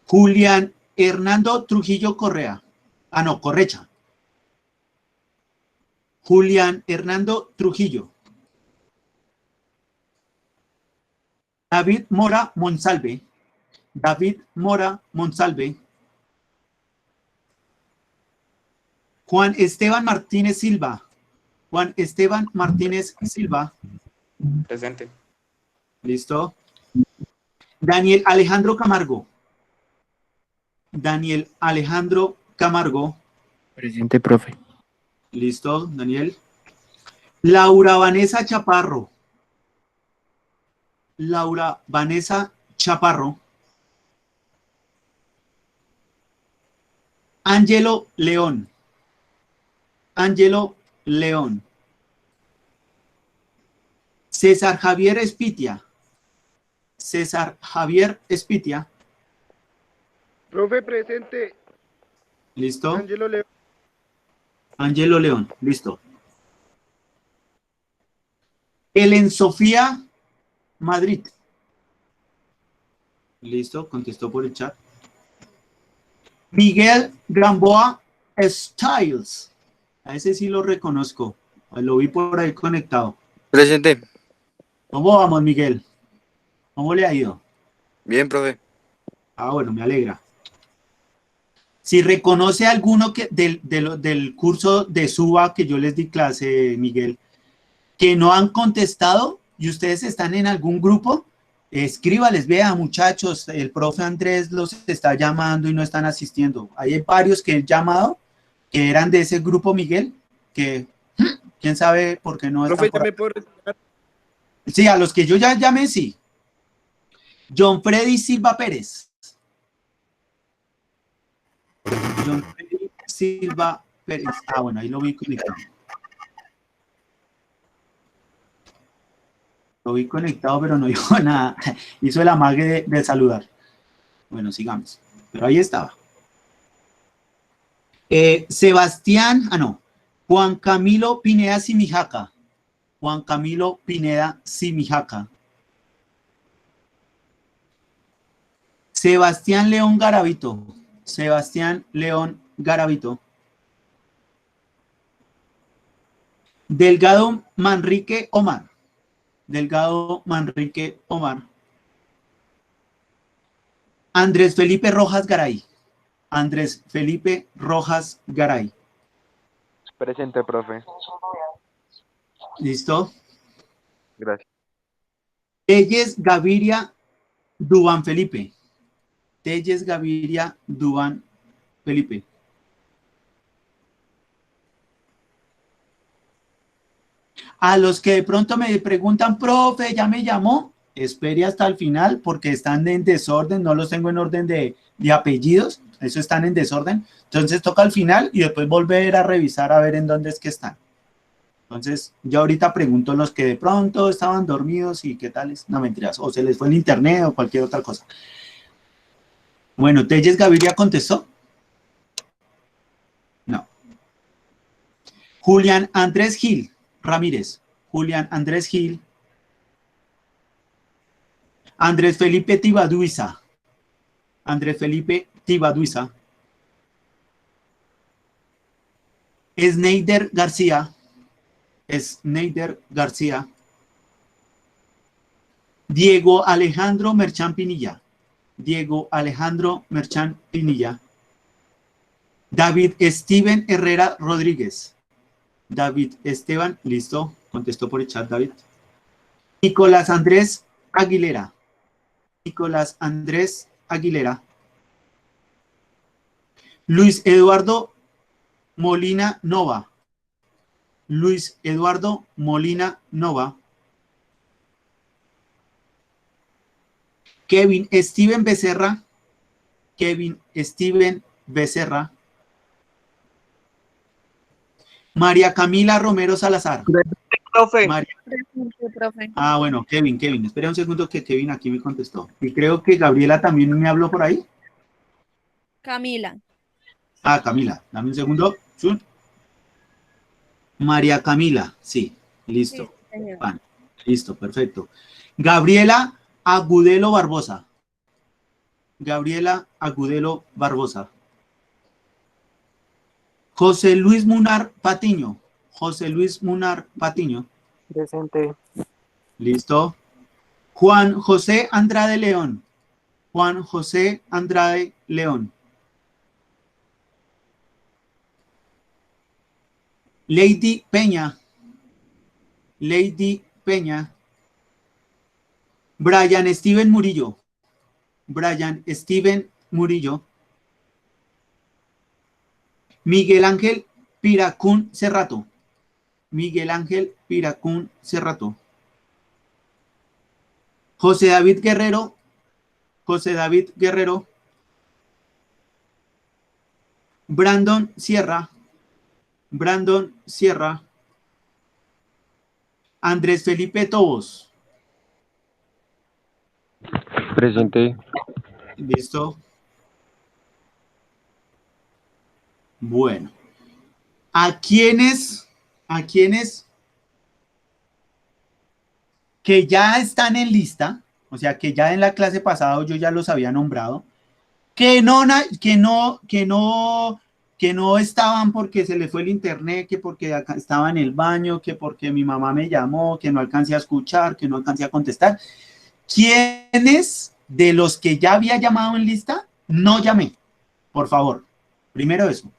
Julián Hernando Trujillo Correa. Ah, no, Correcha. Julián Hernando Trujillo. David Mora Monsalve. David Mora Monsalve. Juan Esteban Martínez Silva. Juan Esteban Martínez Silva. Presente. Listo. Daniel Alejandro Camargo. Daniel Alejandro Camargo. Presente, profe. Listo, Daniel. Laura Vanessa Chaparro. Laura Vanessa Chaparro. Ángelo León. Ángelo León. César Javier Espitia. César Javier Espitia. Profe, presente. ¿Listo? Ángelo León. Ángelo León. Listo. Ellen Sofía Madrid. Listo, contestó por el chat. Miguel Gamboa Styles. A ese sí lo reconozco. Lo vi por ahí conectado. Presente. ¿Cómo vamos, Miguel? ¿Cómo le ha ido? Bien, profe. Ah, bueno, me alegra. Si reconoce alguno del curso de SUBA que yo les di clase, Miguel, que no han contestado y ustedes están en algún grupo, escríbales, vea, muchachos, el profe Andrés los está llamando y no están asistiendo. Hay varios que he llamado que eran de ese grupo, Miguel, que quién sabe por qué no están Profe, por ya ahí. me puedo retirar. Sí, a los que yo ya llamé, sí. John Freddy Silva Pérez. John Freddy Silva Pérez. Ah, bueno, ahí lo vi conectado. Lo vi conectado, pero no dijo nada. Hizo el amague de saludar. Bueno, sigamos. Pero ahí estaba. Sebastián, Juan Camilo Pineda Simijaca. Juan Camilo Pineda Simijaca. Sebastián León Garavito. Sebastián León Garavito. Delgado Manrique Omar. Delgado Manrique Omar. Andrés Felipe Rojas Garay. Andrés Felipe Rojas Garay. Presente, profe. ¿Listo? Gracias. Telles Gaviria Dubán Felipe. Telles Gaviria Dubán Felipe. A los que de pronto me preguntan, profe, ¿ya me llamó? Espere hasta el final porque están en desorden, no los tengo en orden de apellidos, eso están en desorden. Entonces toca al final y después volver a revisar a ver en dónde es que están. Entonces yo ahorita pregunto a los que de pronto estaban dormidos y qué tales, no mentiras, o se les fue el internet o cualquier otra cosa. Bueno, ¿Telles Gaviria contestó? No. Julián Andrés Gil Ramírez. Julián Andrés Gil. Andrés Felipe Tibaduiza. Andrés Felipe Tibaduiza. Sneider García. Sneider García. Diego Alejandro Merchán Pinilla. Diego Alejandro Merchán Pinilla. David Steven Herrera Rodríguez. David Esteban, listo, contestó por el chat David. Nicolás Andrés Aguilera. Nicolás Andrés Aguilera. Luis Eduardo Molina Nova. Luis Eduardo Molina Nova. Kevin Steven Becerra. Kevin Steven Becerra. María Camila Romero Salazar. Profe. Ah, bueno, Kevin. Espera un segundo que Kevin aquí me contestó. Y creo que Gabriela también me habló por ahí. Camila. Ah, Camila, dame un segundo. María Camila, sí, listo. Sí, señor. Bueno, listo, perfecto. Gabriela Agudelo Barbosa. Gabriela Agudelo Barbosa. José Luis Munar Patiño. José Luis Munar Patiño. Presente. Listo. Juan José Andrade León. Juan José Andrade León. Lady Peña. Lady Peña. Brian Steven Murillo. Brian Steven Murillo. Miguel Ángel Piracún Cerrato. Miguel Ángel Piracún Cerrato. José David Guerrero. José David Guerrero. Brandon Sierra. Brandon Sierra. Andrés Felipe Tobos. Presente. ¿Listo? Bueno. ¿A quiénes que ya están en lista, o sea, que ya en la clase pasada yo ya los había nombrado, que no estaban porque se les fue el internet, que porque acá estaba en el baño, que porque mi mamá me llamó, que no alcancé a escuchar, que no alcancé a contestar? ¿Quiénes de los que ya había llamado en lista no llamé? Por favor, primero eso.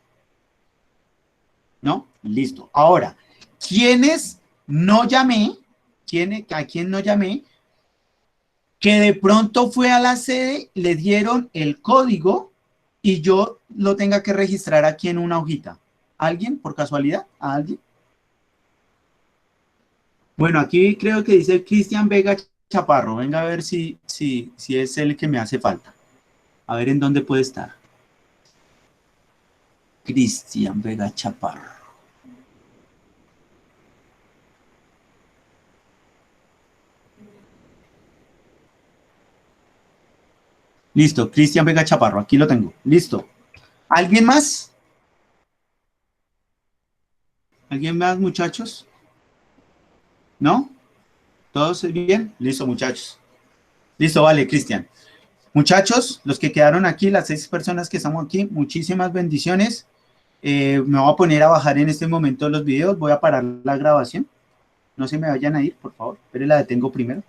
¿No? Listo. Ahora, ¿quiénes no llamé? ¿A quién no llamé? Que de pronto fue a la sede, le dieron el código y yo lo tenga que registrar aquí en una hojita. ¿Alguien, por casualidad? ¿A alguien? Bueno, aquí creo que dice Cristian Vega Chaparro. Venga a ver si es el que me hace falta. A ver en dónde puede estar. Cristian Vega Chaparro. Listo, Cristian Vega Chaparro, aquí lo tengo. Listo. ¿Alguien más? ¿Alguien más, muchachos? ¿No? ¿Todos bien? Listo, muchachos. Listo, vale, Cristian. Muchachos, los que quedaron aquí, las 6 personas que estamos aquí, muchísimas bendiciones. Me voy a poner a bajar en este momento los videos. Voy a parar la grabación. No se me vayan a ir, por favor. Pero la detengo primero.